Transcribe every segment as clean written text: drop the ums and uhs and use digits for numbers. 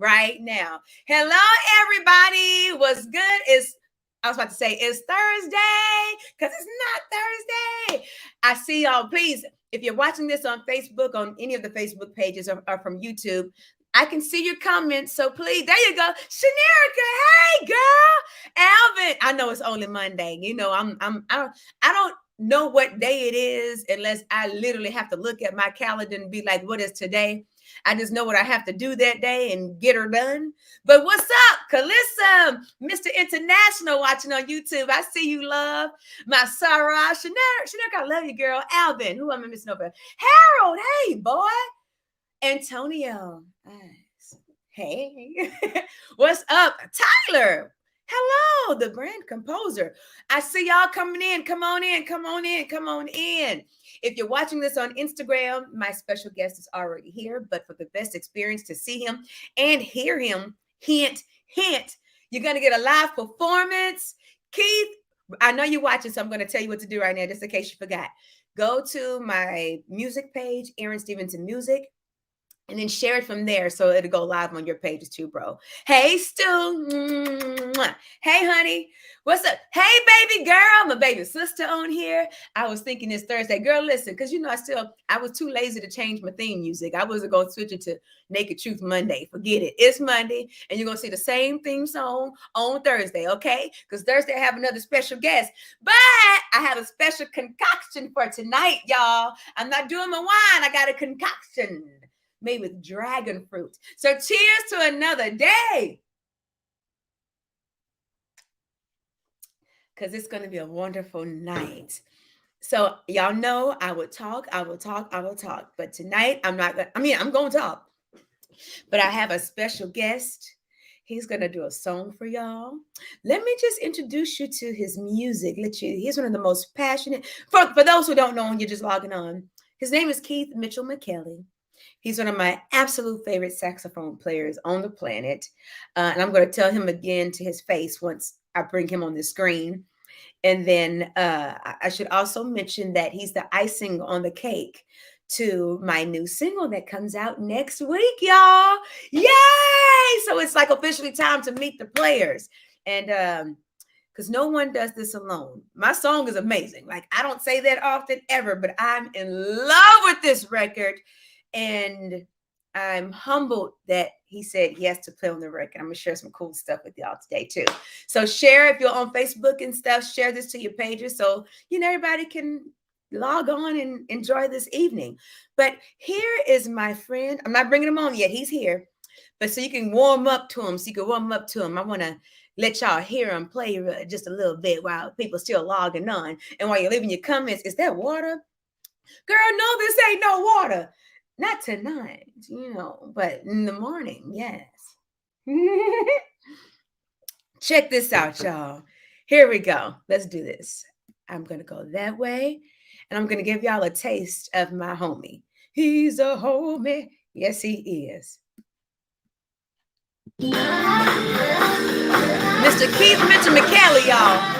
right now. Hello, everybody. What's good? I was about to say it's Thursday because it's not Thursday. I see y'all. Please, if you're watching this on Facebook, on any of the Facebook pages or from YouTube, I can see your comments. So please, there you go. Shanerica, hey girl. Alvin, I know it's only Monday. You know, I don't know what day it is unless I literally have to look at my calendar and be like, what is today? I just know what I have to do that day and get her done. But what's up, Calissa, Mr. International watching on YouTube? I see you, love. My Sarah, Shanerica, I love you, girl. Alvin, who am I missing over? Harold, hey, boy. Antonio, hey. What's up, Tyler? Hello, the brand composer. I see y'all coming in. Come on in, come on in, come on in. If you're watching this on Instagram, my special guest is already here, but for the best experience to see him and hear him, hint, hint, you're going to get a live performance. Keith, I know you're watching, so I'm going to tell you what to do right now, just in case you forgot. Go to my music page, Aaron Stevenson Music, and then share it from there so it'll go live on your pages too, bro. Hey, Stu. Hey, honey. What's up? Hey, baby girl. My baby sister on here. I was thinking this Thursday. Girl, listen, because, you know, I was too lazy to change my theme music. I wasn't going to switch it to Naked Truth Monday. Forget it. It's Monday, and you're going to see the same theme song on Thursday, okay? Because Thursday I have another special guest. But I have a special concoction for tonight, y'all. I'm not doing my wine. I got a concoction made with dragon fruit. So cheers to another day. Because it's going to be a wonderful night. So y'all know I will talk. But tonight I'm not going to, I'm going to talk. But I have a special guest. He's going to do a song for y'all. Let me just introduce you to his music. He's one of the most passionate, for those who don't know him, you're just logging on. His name is Keith Mitchell McKelley. He's one of my absolute favorite saxophone players on the planet. And I'm going to tell him again to his face once I bring him on the screen. And then I should also mention that he's the icing on the cake to my new single that comes out next week, y'all. Yay! So it's like officially time to meet the players. And because no one does this alone. My song is amazing. Like, I don't say that often ever, but I'm in love with this record. And I'm humbled that he said yes to play on the record. I'm going to share some cool stuff with y'all today, too. So share, if you're on Facebook and stuff, share this to your pages so, you know, everybody can log on and enjoy this evening. But here is my friend. I'm not bringing him on yet. He's here. But so you can warm up to him. I want to let y'all hear him play just a little bit while people still logging on. And while you're leaving your comments, is that water? Girl, no, this ain't no water. Not tonight, you know, but in the morning, yes. Check this out, y'all. Here we go. Let's do this. I'm going to go that way, and I'm going to give y'all a taste of my homie. He's a homie. Yes, he is. Mr. Keith Mitchell McKelley, y'all.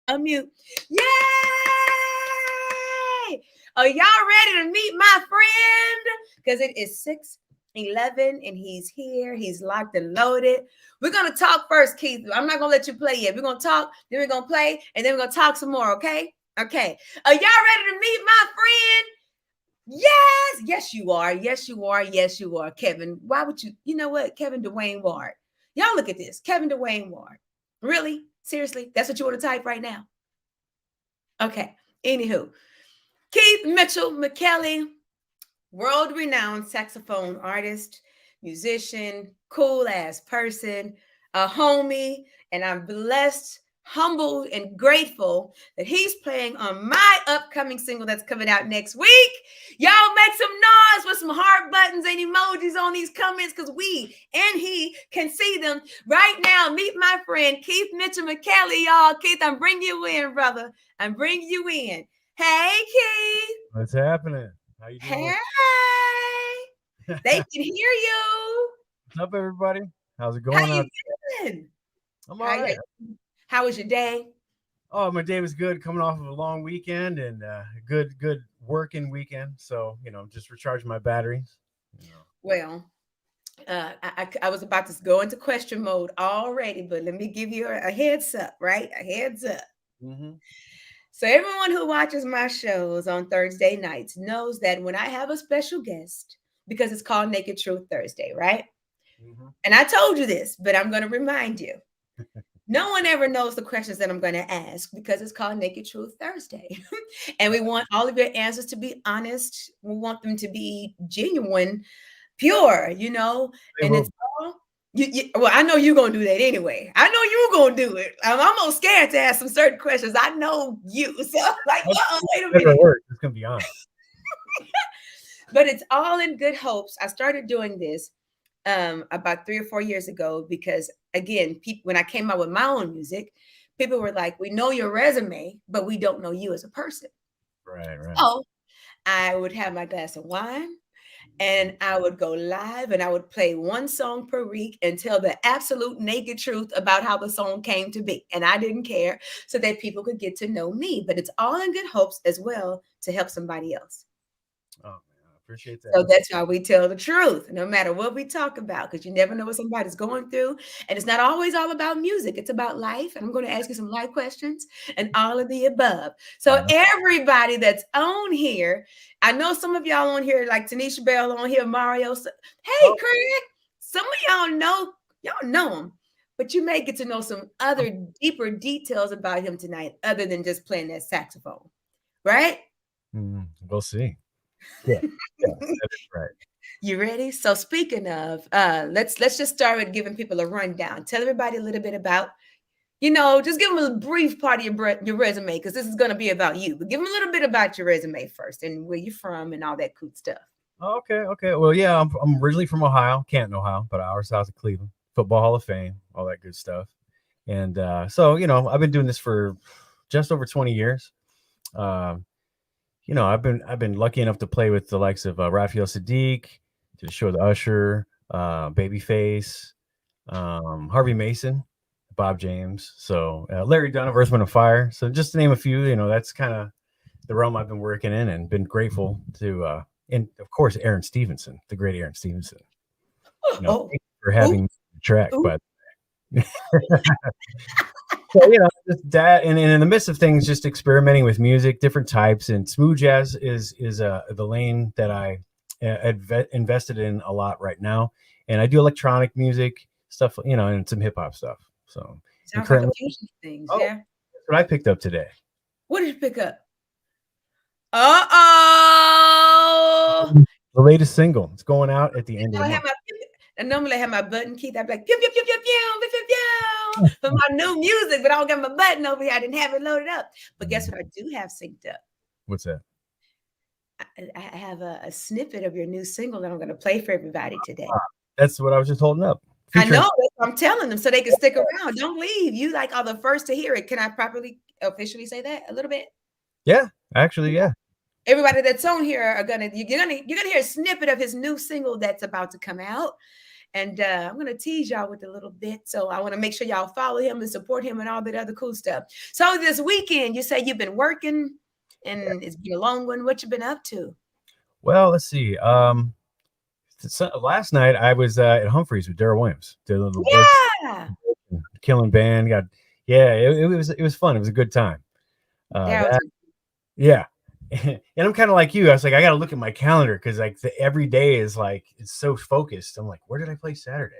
Unmute. Yay! Are y'all ready to meet my friend? Because it is 6:11 and he's here. He's locked and loaded. We're going to talk first, Keith. I'm not going to let you play yet. We're going to talk, then we're going to play, and then we're going to talk some more, okay? Okay. Are y'all ready to meet my friend? Yes. Yes, you are. Yes, you are. Yes, you are. Kevin, why would you know what? Kevin Dwayne Ward. Y'all look at this. Kevin Dwayne Ward. Really? Seriously? That's what you want to type right now? Okay. Anywho, Keith Mitchell McKelley, world-renowned saxophone artist, musician, cool-ass person, a homie, and I'm blessed, humbled, and grateful that he's playing on my upcoming single that's coming out next week. Y'all make some noise with some heart buttons and emojis on these comments because we and he can see them right now. Meet my friend, Keith Mitchell McKelley, y'all. Keith, I'm bringing you in, brother. I'm bringing you in. Hey, Keith. What's happening? How you doing? Hey. They can hear you. What's up, everybody? How's it How going? you doing? I'm all right. How was your day? Oh, my day was good. Coming off of a long weekend and a good working weekend. So, just recharging my batteries. Well, I was about to go into question mode already, but let me give you a heads up, right? A heads up. Mm-hmm. So everyone who watches my shows on Thursday nights knows that when I have a special guest, because it's called Naked Truth Thursday, right? Mm-hmm. And I told you this, but I'm going to remind you. No one ever knows the questions that I'm going to ask because it's called Naked Truth Thursday. And we want all of your answers to be honest. We want them to be genuine, pure, and it's all well, I know you're gonna do that anyway. I know you're gonna do it. I'm almost scared to ask some certain questions. I know you, so like, wait a minute. It's gonna be honest. But it's all in good hopes. I started doing this about 3 or 4 years ago because, again, people, when I came out with my own music, people were like, "We know your resume, but we don't know you as a person." Right. So I would have my glass of wine. And I would go live and I would play one song per week and tell the absolute naked truth about how the song came to be. And I didn't care, so that people could get to know me. But it's all in good hopes as well to help somebody else. Oh, man, I appreciate that. So that's why we tell the truth, no matter what we talk about, because you never know what somebody's going through. And it's not always all about music. It's about life. And I'm going to ask you some life questions and all of the above. So everybody that's on here, I know some of y'all on here, like Tanisha Bell on here, Mario. Hey, Craig, some of y'all know him, but you may get to know some other deeper details about him tonight, other than just playing that saxophone, right? We'll see. Yeah, that's right. You ready? So speaking of, let's just start with giving people a rundown. Tell everybody a little bit about, just give them a brief part of your resume, because this is going to be about you. But give them a little bit about your resume first and where you're from and all that cool stuff. Okay. Well, yeah, I'm originally from Ohio, Canton, Ohio, about an hour south of Cleveland. Football Hall of Fame, all that good stuff. And so, I've been doing this for just over 20 years. I've been lucky enough to play with the likes of Raphael Sadiq, to the show The Usher, Babyface, Harvey Mason, Bob James, so Larry Dunn of Earth, Wind and Fire. So just to name a few, that's kind of the realm I've been working in, and been grateful to, and of course, Aaron Stevenson, the great Aaron Stevenson. Oh, Thank you for having ooh, me on the track, ooh. but so just that, and in the midst of things, just experimenting with music, different types, and smooth jazz is the lane that I invested in a lot right now, and I do electronic music stuff, and some hip hop stuff. So, and Sounds like a currently, fusion of things. oh, Yeah. that's what I picked up today. What did you pick up? Uh-oh. The latest single. It's going out at the end of I the have month. my and normally I have my button key. I'd be like, pew, pew, pew, pew, pew, pew, pew, pew, for my new music, but I don't got my button over here. I didn't have it loaded up. But guess what I do have synced up? What's that? I have a snippet of your new single that I'm going to play for everybody today. That's what I was just holding up. I Featuring. know. That's what I'm telling them so they can stick around. Don't leave. You like are the first to hear it. Can I properly officially say that a little bit? Yeah, actually, yeah. Everybody that's on here are you're gonna hear a snippet of his new single that's about to come out. And I'm gonna tease y'all with a little bit. So I want to make sure y'all follow him and support him and all that other cool stuff. So this weekend, you say you've been working and it's been a long one. What you been up to? Well, let's see. Last night I was at Humphreys with Daryl Williams. Did a little bird Yeah. killing band. It was fun. It was a good time. That was Yeah. And I'm kind of like you. I was like, I got to look at my calendar because like every day is like it's so focused. I'm like, where did I play Saturday?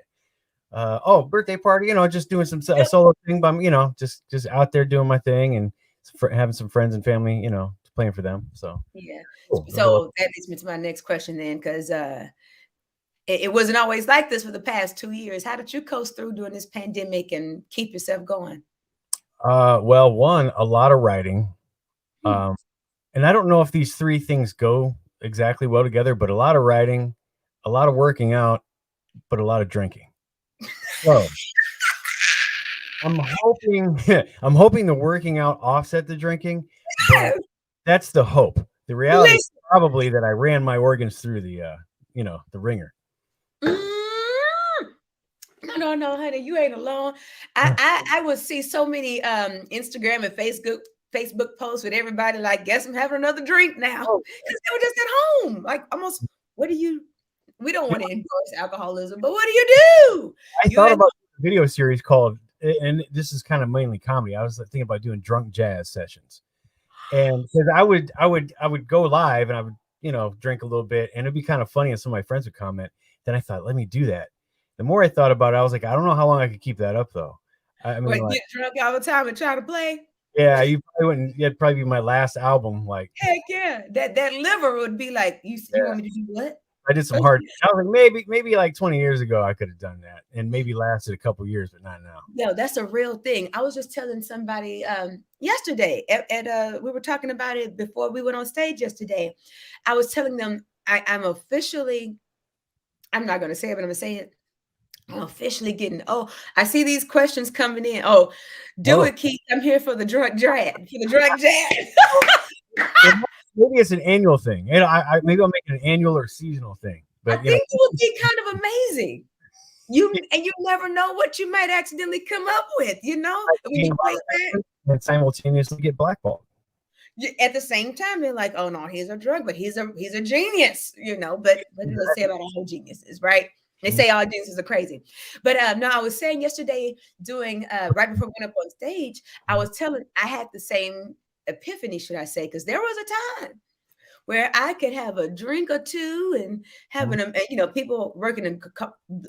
Birthday party. Just doing some solo thing, but I'm just out there doing my thing and having some friends and family. Playing for them. So yeah. cool. So that leads me to my next question then, because it wasn't always like this for the past 2 years. How did you coast through during this pandemic and keep yourself going? Well, one, a lot of writing. Hmm. And I don't know if these three things go exactly well together, but a lot of writing, a lot of working out, but a lot of drinking. So I'm hoping I'm hoping the working out offset the drinking, but that's the hope. The reality is Listen. probably that I ran my organs through the the ringer. No, honey, you ain't alone. I would see so many Instagram and Facebook posts with everybody like, guess I'm having another drink now. Oh, Because they were just at home. Like almost what do you we don't want to endorse alcoholism, but what do you do? I You thought ain't about a video series called, and this is kind of mainly comedy. I was thinking about doing drunk jazz sessions, and because I would go live and I would drink a little bit, and it'd be kind of funny, and some of my friends would comment. Then I thought, let me do that. The more I thought about it, I was like, I don't know how long I could keep that up though. I mean, what like, get drunk all the time and try to play. yeah, you probably wouldn't. It'd probably be my last album. Like, Heck yeah. That liver would be like, you want me to do what? I did some hard. I was like, maybe like 20 years ago I could have done that, and maybe lasted a couple years, but not now. No, that's a real thing. I was just telling somebody yesterday at we were talking about it before we went on stage yesterday. I was telling them I'm officially, I'm not gonna say it, but I'm gonna say it. I'm officially getting I see these questions coming in. Oh, do Oh, it, Keith. I'm here for the drug jazz, for the drug jazz. maybe it's an annual thing. Maybe I'll make it an annual or seasonal thing. I But think it would be kind of amazing. You never know what you might accidentally come up with, when you play that. and simultaneously get blackballed. At the same time, they're like, "Oh no, he's a drug, but he's a genius," But what do they say about all geniuses, right? They say all geniuses are crazy. But no, I was saying yesterday, doing right before we went up on stage, I had the same epiphany, should I say? Because there was a time where I could have a drink or two and having them, people working in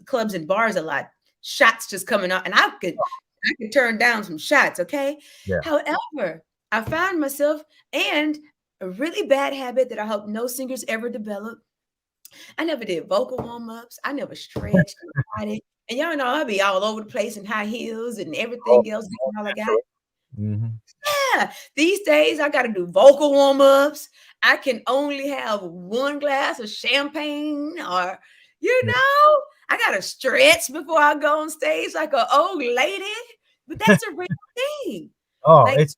clubs and bars a lot, shots just coming out, and I could turn down some shots, okay? Yeah. However, I found myself and a really bad habit that I hope no singers ever develop. I never did vocal warm-ups. I never stretched my body. And y'all know I'll be all over the place in high heels and everything else doing all I got. Mm-hmm. Yeah, these days I got to do vocal warm-ups. I can only have one glass of champagne or, I got to stretch before I go on stage like an old lady. But that's a real thing. Oh, Like,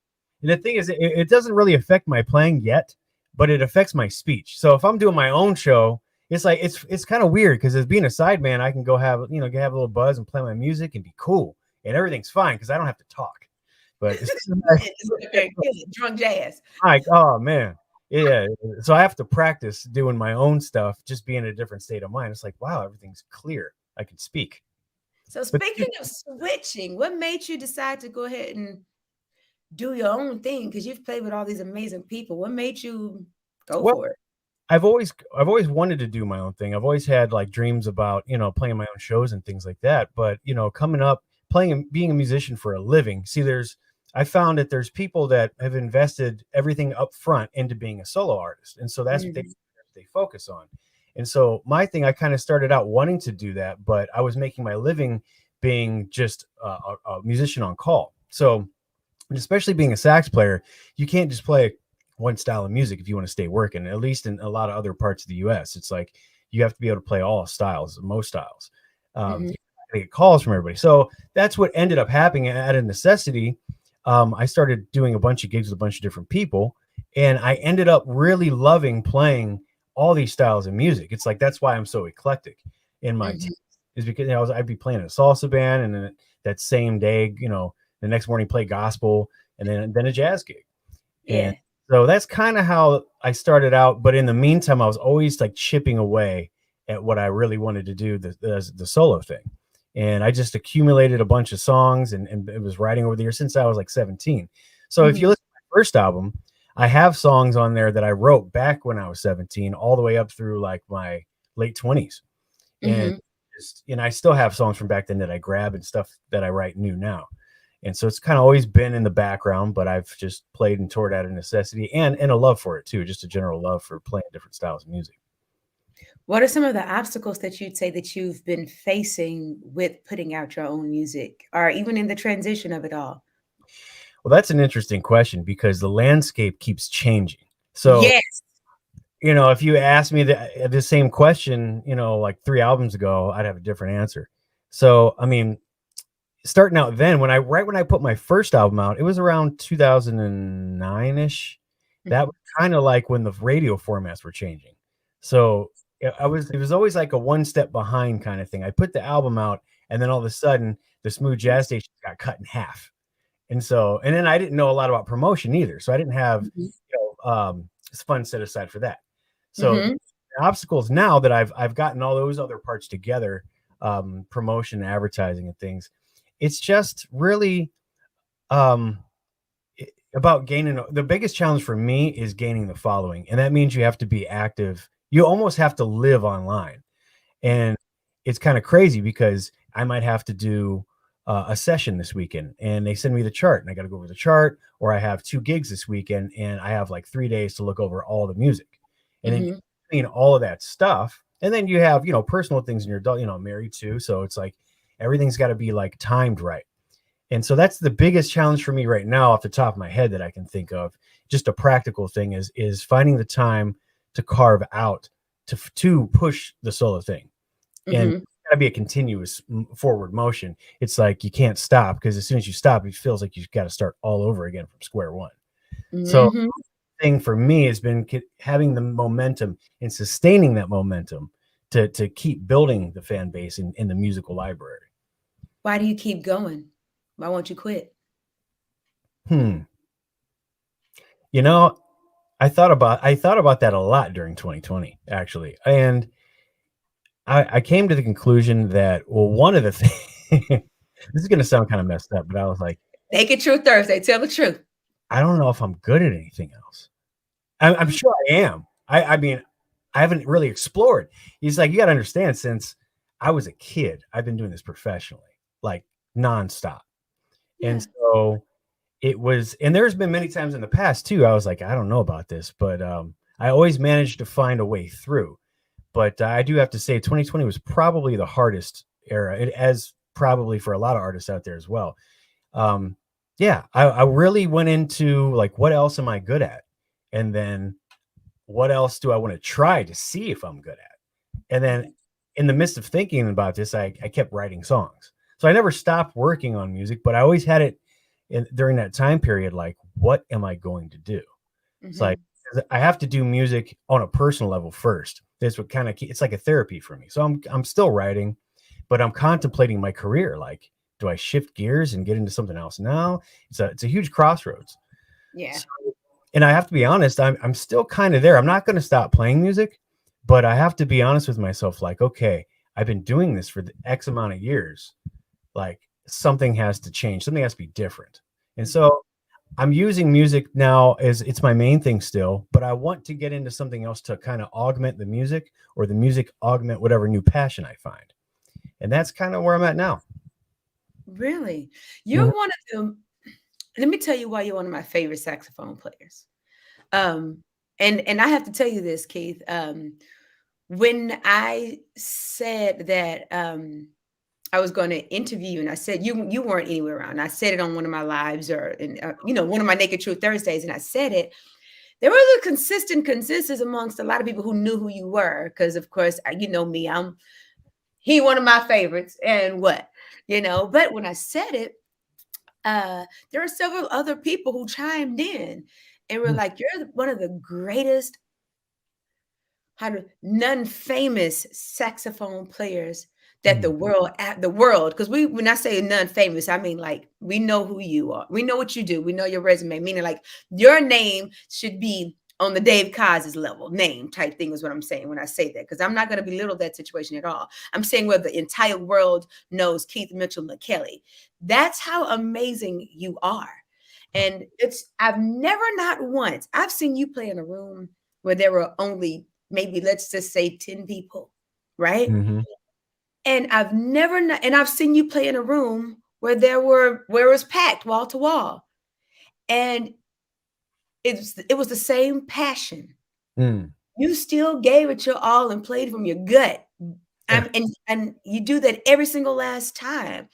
the thing is, it doesn't really affect my playing yet, but it affects my speech. So if I'm doing my own show it's like it's kind of weird because as being a sideman, I can go have have a little buzz and play my music and be cool, and everything's fine because I don't have to talk. But it's Okay, drunk jazz. like, oh man, yeah. So I have to practice doing my own stuff, just being in a different state of mind. It's like, wow, everything's clear. I can speak. So But speaking of switching, what made you decide to go ahead and do your own thing? Because you've played with all these amazing people. What made you go well, for it? I've always wanted to do my own thing. I've always had like dreams about, playing my own shows and things like that. But, coming up, playing and being a musician for a living. See, I found that there's people that have invested everything up front into being a solo artist. And so that's what Mhm, they focus on. And so my thing, I kind of started out wanting to do that, but I was making my living being just a musician on call. So, and especially being a sax player, you can't just play one style of music if you want to stay working. At least in a lot of other parts of the U.S., it's like you have to be able to play all styles, most styles. mhm, To get calls from everybody. So that's what ended up happening out of necessity. I started doing a bunch of gigs with a bunch of different people, and I ended up really loving playing all these styles of music. It's like that's why I'm so eclectic in my mhm. taste, is because I'd be playing a salsa band, and then that same day, the next morning play gospel, and then a jazz gig. And Yeah. so that's kind of how I started out. But in the meantime, I was always like chipping away at what I really wanted to do, the solo thing. And I just accumulated a bunch of songs and it was writing over the years since I was like 17. So if you Mhm, listen to my first album, I have songs on there that I wrote back when I was 17, all the way up through like my late 20s. And mhm. I still have songs from back then that I grab and stuff that I write new now. And so it's kind of always been in the background, but I've just played and toured out of necessity and a love for it too, just a general love for playing different styles of music. What are some of the obstacles that you'd say that you've been facing with putting out your own music, or even in the transition of it all? Well, that's an interesting question because the landscape keeps changing. So, Yes. if you asked me the same question, like 3 albums ago, I'd have a different answer. So, I mean, starting out then, when I put my first album out, it was around 2009 ish. That Mhm, was kind of like when the radio formats were changing. So it was always like a one step behind kind of thing. I put the album out, and then all of a sudden, the smooth jazz station got cut in half. And then I didn't know a lot about promotion either. So I didn't have, mhm, funds set aside for that. So the mhm, obstacles now that I've gotten all those other parts together, promotion, advertising, and things, it's just really um, about gaining. The biggest challenge for me is gaining the following, and that means you have to be active. You almost have to live online, and it's kind of crazy because I might have to do a session this weekend and they send me the chart and I got to go over the chart, or I have 2 gigs this weekend and I have like 3 days to look over all the music. And then mhm. between all of that stuff, and then you have, personal things in your adult, married too. So it's like everything's got to be like timed right. And so that's the biggest challenge for me right now off the top of my head that I can think of. Just a practical thing is finding the time to carve out to push the solo thing. And Mhm, it's gotta be a continuous forward motion. It's like you can't stop because as soon as you stop, it feels like you've got to start all over again from square one. So, mhm. thing for me has been having the momentum and sustaining that momentum to keep building the fan base in the musical library. Why do you keep going? Why won't you quit? Hmm. You know, I thought about that a lot during 2020 actually, and I came to the conclusion that well, one of the things. This is gonna sound kind of messed up, but I was like, Naked Truth Thursday. Tell the truth. I don't know if I'm good at anything else. I'm Mm, sure I am. I mean, I haven't really explored. He's like, you got to understand, since I was a kid, I've been doing this professionally, like nonstop. And yeah. so and there's been many times in the past too. I was like, I don't know about this, but I always managed to find a way through. But I do have to say, 2020 was probably the hardest era, as probably for a lot of artists out there as well. um yeah, I really went into like, what else am I good at, and then what else do I want to try to see if I'm good at. And then Yeah. in the midst of thinking about this, I kept writing songs. So I never stopped working on music, but I always had it during that time period, like, what am I going to do? It's like, Mhm, I have to do music on a personal level first. That's what kind of it's like a therapy for me. So I'm still writing, but I'm contemplating my career. Like, do I shift gears and get into something else now? It's a huge crossroads. Yeah. So, and I have to be honest, I'm still kind of there. I'm not going to stop playing music, but I have to be honest with myself. Like, okay, I've been doing this for the X amount of years. Like, something has to change. Something has to be different. And so I'm using music now as it's my main thing still, but I want to get into something else to kind of augment the music, or the music augment whatever new passion I find. And that's kind of where I'm at now. Really? You're Mhm. one of them. Let me tell you why you're one of my favorite saxophone players. Um, and I have to tell you this, Keith. When I said that I was going to interview you, and I said you weren't anywhere around. I said it on one of my lives, or in one of my Naked Truth Thursdays, and I said it. There was a consistent consensus amongst a lot of people who knew who you were, because of course, you know me, he one of my favorites, and what But when I said it, there are several other people who chimed in and were Mm, like, "You're one of the greatest, non-famous saxophone players that mm, the world, because when I say non-famous, I mean like we know who you are, we know what you do, we know your resume, meaning like your name should be on the Dave Cos's level name type thing is what I'm saying when I say that, because I'm not going to belittle that situation at all. I'm saying where the entire world knows Keith Mitchell McKelley. That's how amazing you are. And I've never, not once, I've seen you play in a room where there were only maybe, let's just say, 10 people, right? mhm, And I've seen you play in a room where it was packed wall to wall. And it was the same passion. mm. You still gave it your all and played from your gut. And you do that every single last time.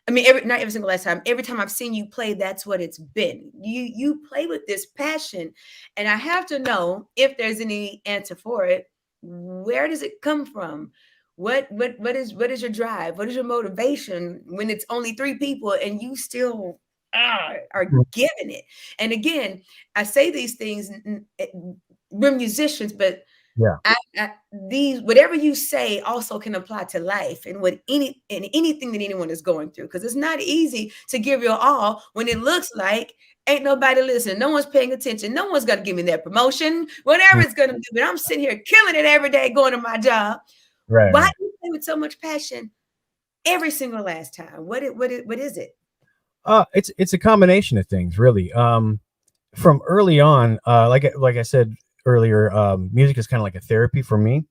I mean, not every single last time. Every time I've seen you play, that's what it's been. You play with this passion, and I have to know if there's any answer for it. Where does it come from? What is your drive? What is your motivation when it's only three people and you still are Mm. giving it? And again, I say these things. We're musicians, but Yeah. I, these whatever you say also can apply to life and anything that anyone is going through, because it's not easy to give your all when it looks like ain't nobody listening, no one's paying attention, no one's gonna give me that promotion, whatever Mm. it's gonna do. But I'm sitting here killing it every day, going to my job. Right, Why right. do you play with so much passion every single last time? What is it? It's a combination of things, really. From early on, like I said earlier, music is kind of like a therapy for me.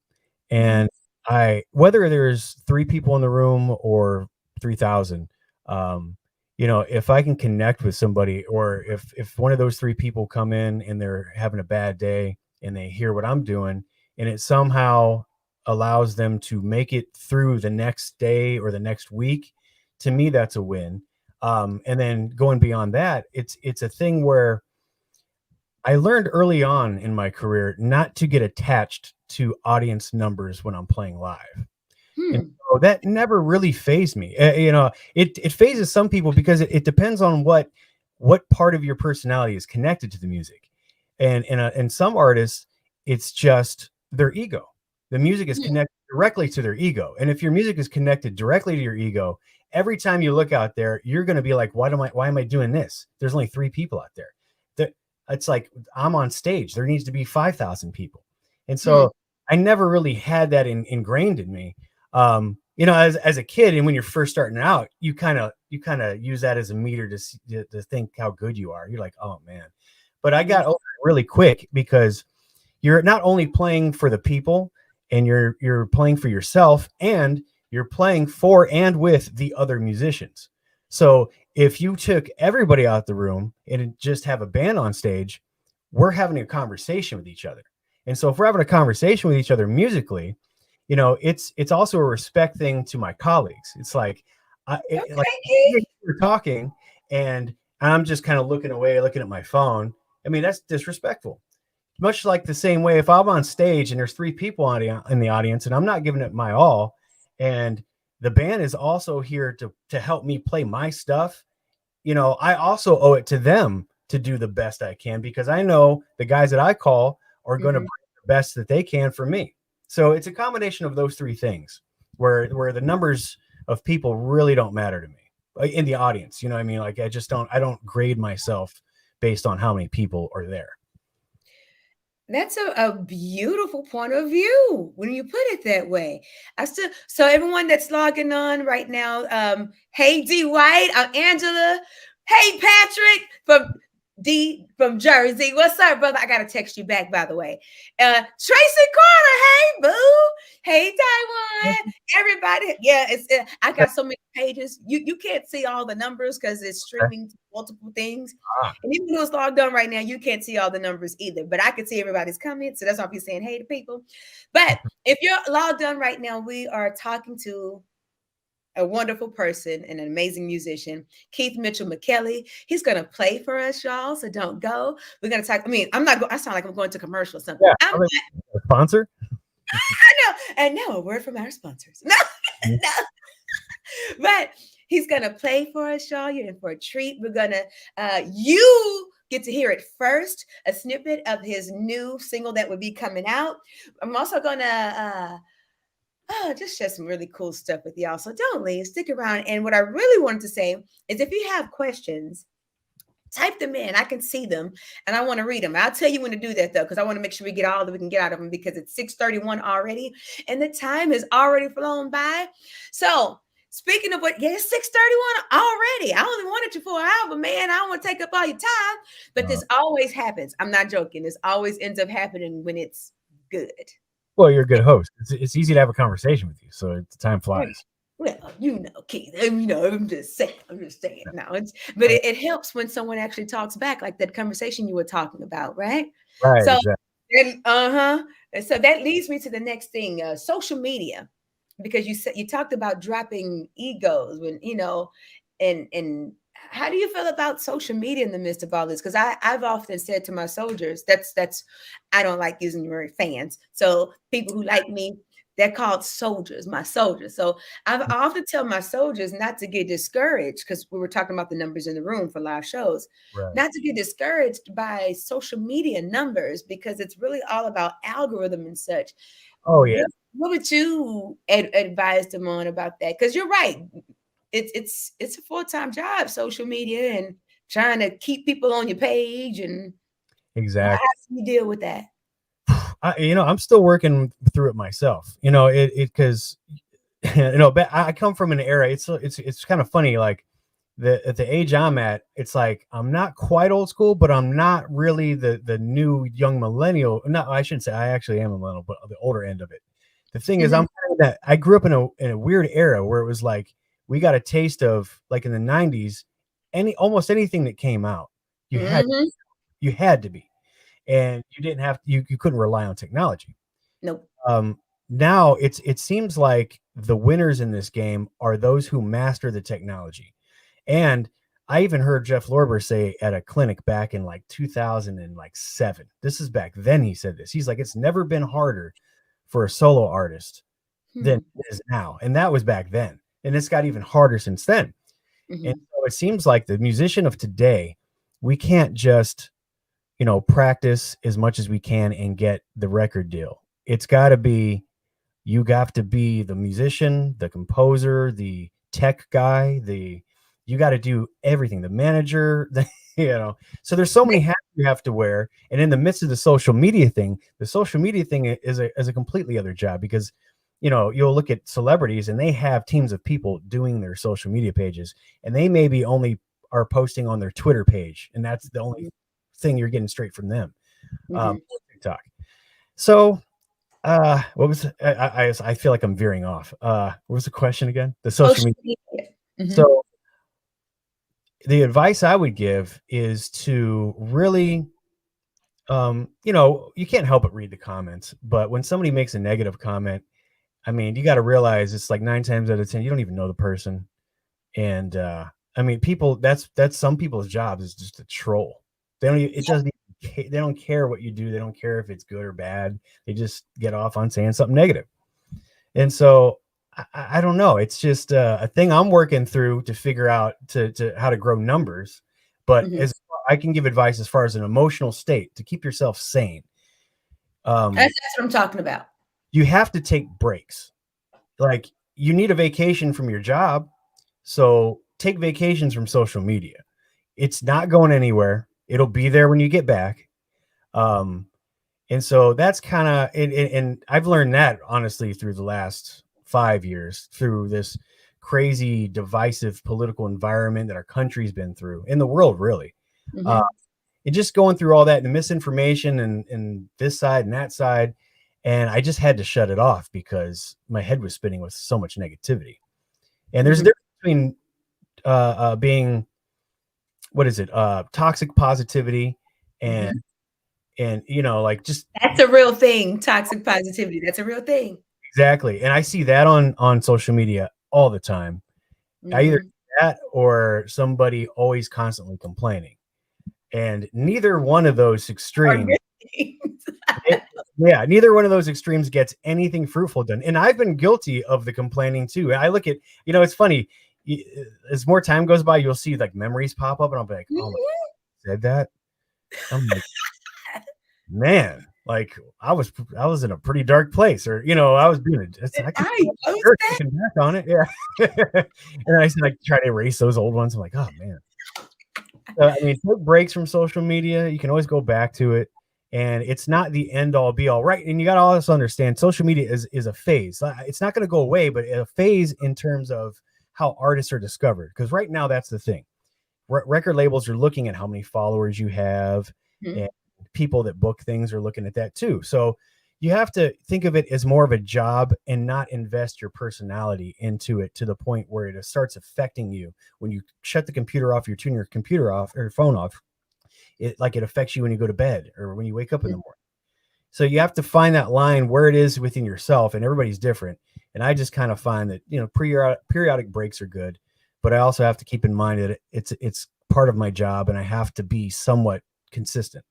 Mhm. And whether there's three people in the room or 3,000, um, if I can connect with somebody, or if one of those three people come in and they're having a bad day and they hear what I'm doing, and it somehow allows them to make it through the next day or the next week, to me, that's a win. And then going beyond that, it's a thing where I learned early on in my career not to get attached to audience numbers when I'm playing live. And Hmm. so that never really phased me. It phases some people because it depends on what part of your personality is connected to the music. And some artists, it's just their ego. The music is Hmm. connected directly to their ego. And if your music is connected directly to your ego, every time you look out there, you're going to be like, why am I doing this? There's only three people out there. That It's like, I'm on stage. There needs to be 5,000 people. And Hmm. so I never really had that ingrained in me. As a kid, and when you're first starting out, you kind of use that as a meter to think how good you are. You're like, oh man. But I Yeah. got over it really quick, because you're not only playing for the people, and you're playing for yourself, and you're playing for and with the other musicians. So if you took everybody out the room and just have a band on stage, we're having a conversation with each other. And so if we're having a conversation with each other musically, it's also a respect thing to my colleagues. It's like, like Okay, Keith. we're talking, and I'm just kind of looking away, looking at my phone. I mean, that's disrespectful. Much like the same way, if I'm on stage and there's three people in the audience and I'm not giving it my all, and the band is also here to help me play my stuff, I also owe it to them to do the best I can, because I know the guys that I call are going to Mhm. bring the best that they can for me. So it's a combination of those three things where the numbers of people really don't matter to me in the audience. You know what I mean? Like I don't grade myself based on how many people are there. That's a beautiful point of view when you put it that way. I still so everyone that's logging on right now, hey D White, I'm Angela. Hey Patrick from D from Jersey. What's up, brother? I gotta text you back, by the way. Tracy Carter, hey boo. Hey Taiwan. Everybody, yeah, I got so many pages. You can't see all the numbers because it's streaming to multiple things. Ah, And even though it's logged on right now, you can't see all the numbers either. But I can see everybody's comments. So that's why I'm saying hey to people. But if you're logged on right now, we are talking to a wonderful person and an amazing musician, Keith Mitchell McKelley. He's going to play for us, y'all. So don't go. We're going to talk. I mean, I'm not going, I sound like I'm going to commercial or something. yeah. I'm I'm a sponsor. I know. And no, a word from our sponsors. No, Mhm. no. But he's gonna play for us, y'all. You're in for a treat. We're gonna you get to hear it first, a snippet of his new single that will be coming out. I'm also gonna just share some really cool stuff with y'all. So don't leave, stick around. And what I really wanted to say is if you have questions, type them in. I can see them and I want to read them. I'll tell you when to do that though, because I want to make sure we get all that we can get out of them because it's 6:31 already and the time has already flown by. So speaking of what, yeah, it's 6:31 already. I only wanted you for an hour, man. I don't want to take up all your time. But Uh, this always happens. I'm not joking. This always ends up happening when it's good. well, you're a good host. It's easy to have a conversation with you, so time Right. flies. Well, Keith, I'm just saying, I'm just saying. No, but Yeah. it helps when someone actually talks back, like that conversation you were talking about, right? Right, So, exactly. and so that leads me to the next thing, social media, because you said you talked about dropping egos when and how do you feel about social media in the midst of all this? Because I've often said to my soldiers, that's I don't like using the word fans. So people who like me, they're called soldiers, my soldiers. So I often tell my soldiers not to get discouraged because we were talking about the numbers in the room for live shows, Right. not to get discouraged by social media numbers because it's really all about algorithm and such. Oh yeah, What would you advise them on about that? Because you're right, it's a full-time job, social media and trying to keep people on your page and how exactly. do you deal with that? I'm still working through it myself. It because but I come from an era. It's kind of funny. Like at the age I'm at, it's like I'm not quite old school, but I'm not really the new young millennial. No, I shouldn't say I actually am a millennial, but the older end of it. The thing is, Mhm, I'm kind of that. I grew up in a weird era where it was like we got a taste of like in the '90s, almost anything that came out, you had mhm. you had to be, and you didn't have you couldn't rely on technology. Nope. um Now it seems like the winners in this game are those who master the technology. And I even heard Jeff Lorber say at a clinic back in like 2007, this is back then, he said this, he's like, it's never been harder for a solo artist than Hmm. it is now, and that was back then, and it's got even harder since then. And Mhm, so it seems like the musician of today, we can't just practice as much as we can and get the record deal. It's got to be You have to be the musician, the composer, the tech guy, you got to do everything, the manager, So there's so many hats you have to wear. And in the midst of the social media thing is a completely other job because you'll look at celebrities and they have teams of people doing their social media pages, and they maybe only are posting on their Twitter page, and that's the only thing you're getting straight from them. mhm. TikTok. So what was I feel like I'm veering off. What was the question again? The social Social media. media. Mhm, So the advice I would give is to really, you can't help but read the comments, but when somebody makes a negative comment, I mean, you got to realize it's like 9 times out of 10, you don't even know the person. And, I mean, people, that's some people's jobs is just to troll. They don't, it doesn't, they don't care what you do. They don't care if it's good or bad. They just get off on saying something negative. And so I don't know. It's just a thing I'm working through to figure out to how to grow numbers. But mhm. as I can give advice as far as an emotional state to keep yourself sane. That's what I'm talking about. You have to take breaks. Like, you need a vacation from your job, so take vacations from social media. It's not going anywhere. It'll be there when you get back. And so that's kind of, and I've learned that honestly through the last 5 years, through this crazy divisive political environment that our country's been through, in the world, really. Mm-hmm. And just going through all that and the misinformation and this side and that side. And I just had to shut it off because my head was spinning with so much negativity. And there's a difference between being, what is it? Toxic positivity and like, just, that's a real thing. Toxic positivity. That's a real thing. exactly. And I see that on social media all the time. I either see that or somebody always constantly complaining. And neither one of those extremes, neither one of those extremes gets anything fruitful done. And I've been guilty of the complaining too. And I look at, it's funny, as more time goes by, you'll see like memories pop up and I'll be like, oh my God, said that. I'm like, man, like I was in a pretty dark place, or I was being I can back on it. Yeah. And I like try to erase those old ones. I'm like, oh man. I mean, take breaks from social media. You can always go back to it, and it's not the end all be all, right? And you got to also understand, social media is a phase. It's not going to go away, but a phase in terms of how artists are discovered. Because right now, that's the thing. Record labels are looking at how many followers you have, and people that book things are looking at that too. So you have to think of it as more of a job and not invest your personality into it to the point where it starts affecting you. When you shut the computer off, you turn your computer off or your phone off, it affects you when you go to bed or when you wake up in the morning. So you have to find that line where it is within yourself, and everybody's different. And I just kind of find that, periodic breaks are good, but I also have to keep in mind that it's part of my job and I have to be somewhat consistent.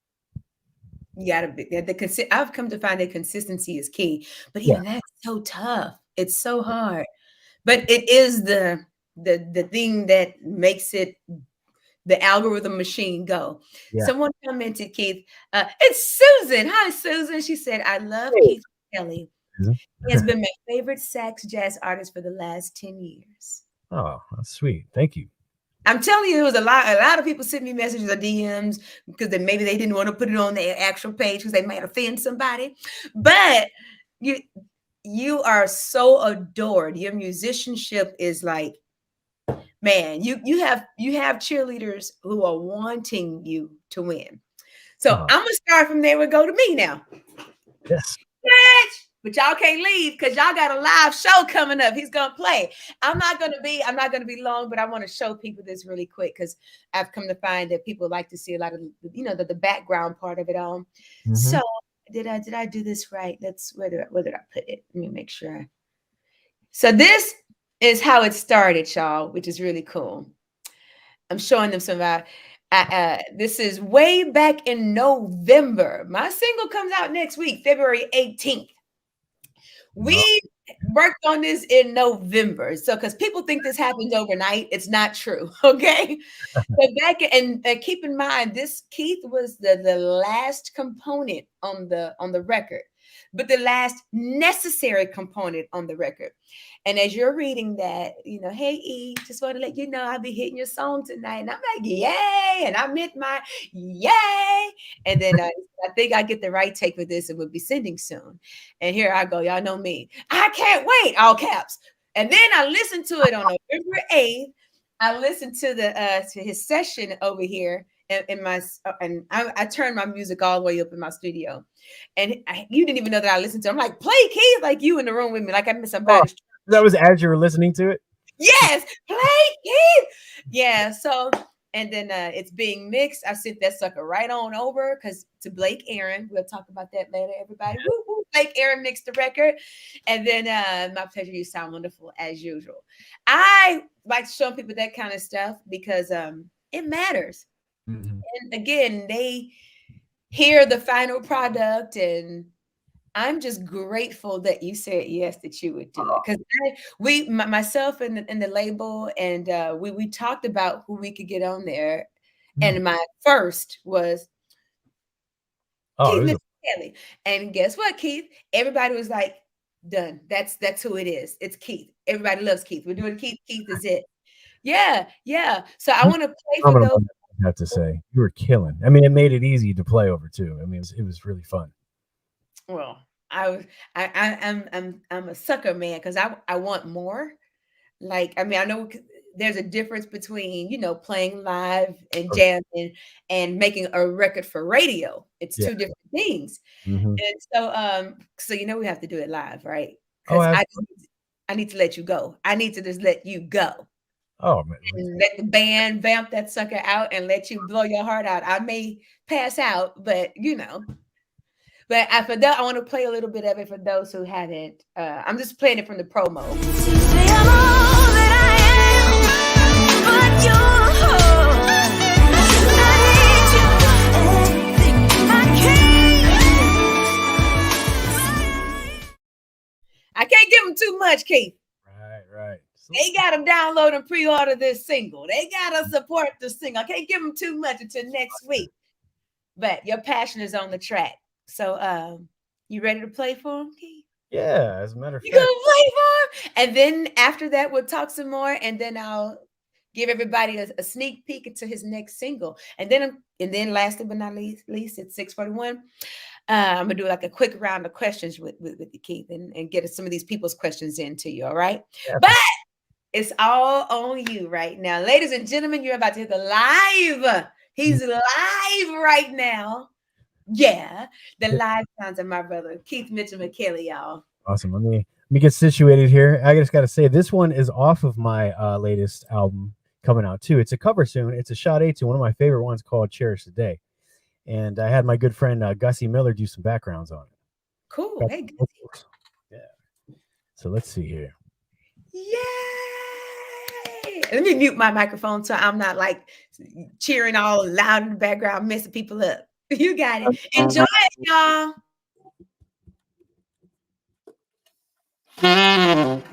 You gotta be I've come to find that consistency is key, but even that's so tough. It's so hard, but it is the thing that makes it the algorithm machine go. Someone commented, Keith, it's Susan. Hi, Susan. She said, I love Keith McKelley. He has been my favorite sax jazz artist for the last 10 years. Oh, that's sweet. Thank you. I'm telling you, there was a lot of people sent me messages or DMs because maybe they didn't want to put it on their actual page because they might offend somebody. But you are so adored. Your musicianship is like, man, you have cheerleaders who are wanting you to win. So I'm gonna start from there and go to me now. Yes. But y'all can't leave because y'all got a live show coming up. He's gonna play. I'm not gonna be long, but I want to show people this really quick because I've come to find that people like to see a lot of the background part of it all. Mm-hmm. So did I do this right? Where did I put it? Let me make sure. So this is how it started, y'all, which is really cool. I'm showing them some this is way back in November. My single comes out next week, February 18th. We worked on this in November. So, because people think this happens overnight, it's not true. Okay. So and keep in mind, Keith was the last component on the record, but the last necessary component on the record. And as you're reading that, hey, E, just want to let you know I'll be hitting your song tonight. And I'm like, yay. And I meant my yay. And then I think I get the right take for this and we'll be sending soon. And here I go. Y'all know me. I can't wait. All caps. And then I listened to it on November 8th. I listened to to his session over here and I turned my music all the way up in my studio. And you didn't even know that I listened to it. I'm like, play Keith, like you in the room with me, like I missed somebody. That was as you were listening to it? Yes, play Keith. Yeah, so, and then it's being mixed. I sent that sucker right on over to Blake Aaron. We'll talk about that later, everybody. Woo, woo. Blake Aaron mixed the record. And then my pleasure, you sound wonderful as usual. I like to show people that kind of stuff because it matters. Mm-hmm. And again, they hear the final product, and I'm just grateful that you said yes, that you would do it. Because myself and the label, and we talked about who we could get on there. And my first was Oh, it Keith was Mitchell McKelley. And guess what, Keith? Everybody was like, done. That's who it is. It's Keith. Everybody loves Keith. We're doing Keith. Keith is it. Yeah, yeah. So I want to play for phenomenal, those. I have to say. You were killing. I mean, it made it easy to play over too. I mean, it was really fun. Well, I was I'm a sucker man because I want more. Like, I mean, I know there's a difference between, playing live and Sure. jamming and making a record for radio. It's Yeah. two different things. Mhm. And so we have to do it live, right? Oh, Because I need to let you go. I need to just let you go oh, man. and let the band vamp that sucker out and let you blow your heart out. I may pass out, but But for that, I want to play a little bit of it for those who haven't. I'm just playing it from the promo. Say I'm all that I am, but you're I need you, everything I can't give them too much, Keith. Right. They got to download and pre-order this single. They got to support the single. I can't give them too much until next week. But your passion is on the track. So you ready to play for him, Keith? Yeah, as a matter of You fact. gonna play for him? And then after that, we'll talk some more, and then I'll give everybody a sneak peek into his next single. And then lastly but not least, it's 6:41. I'm gonna do like a quick round of questions with you, Keith, and get some of these people's questions into you. All right. Yeah. But it's all on you right now. Ladies and gentlemen, you're about to hit the live. He's live right now. Yeah, the live sounds of my brother, Keith Mitchell McKelley, y'all. Awesome. Let me get situated here. I just got to say, this one is off of my latest album coming out too. It's a cover soon. It's a Sade to one of my favorite ones called Cherish the Day. And I had my good friend Gussie Miller do some backgrounds on it. Cool. Hey, Gussie. Yeah. So let's see here. Yay! Let me mute my microphone so I'm not like cheering all loud in the background, messing people up. You got it. Enjoy it, y'all. All right.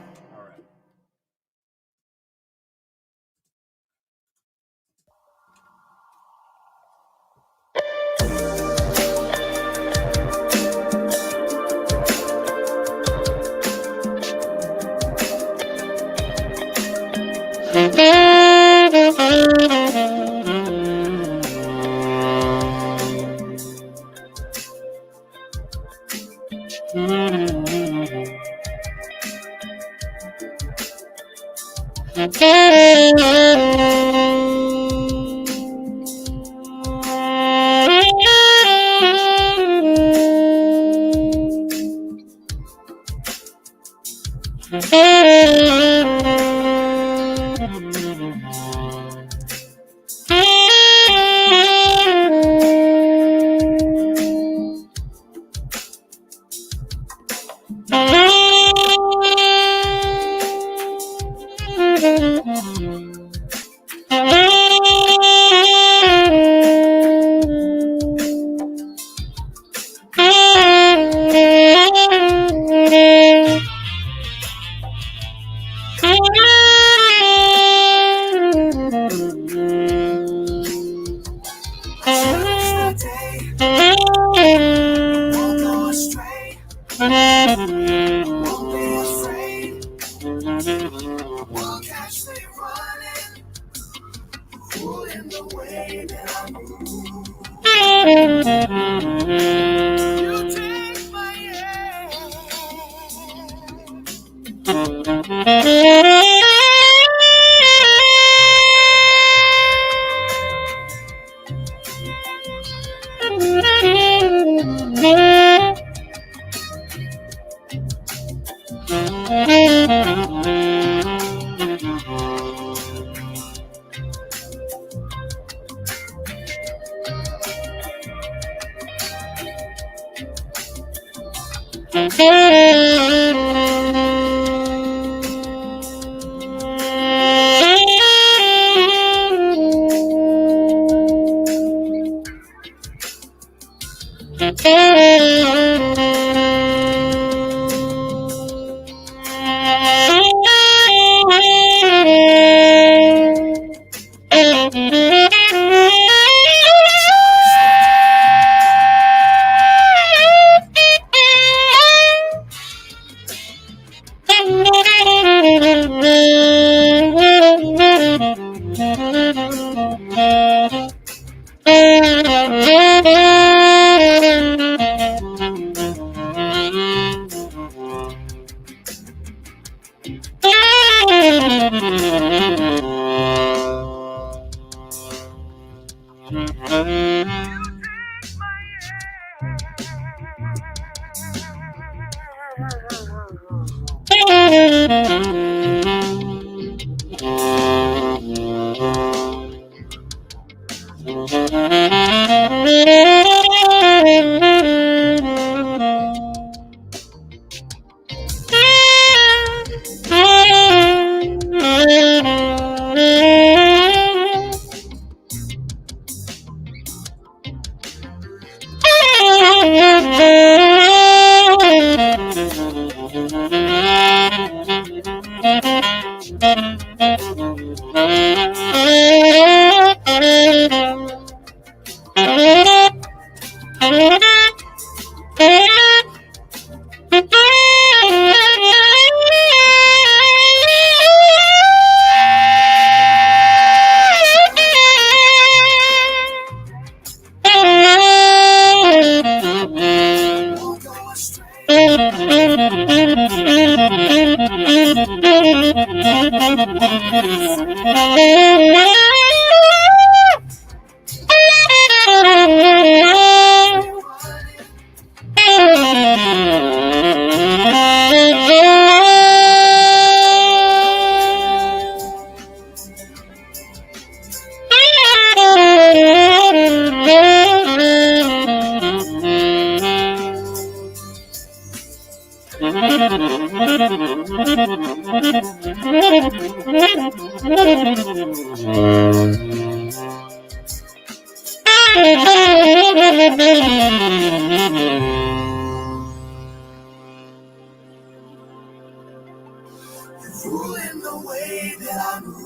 Ruling the way that I move.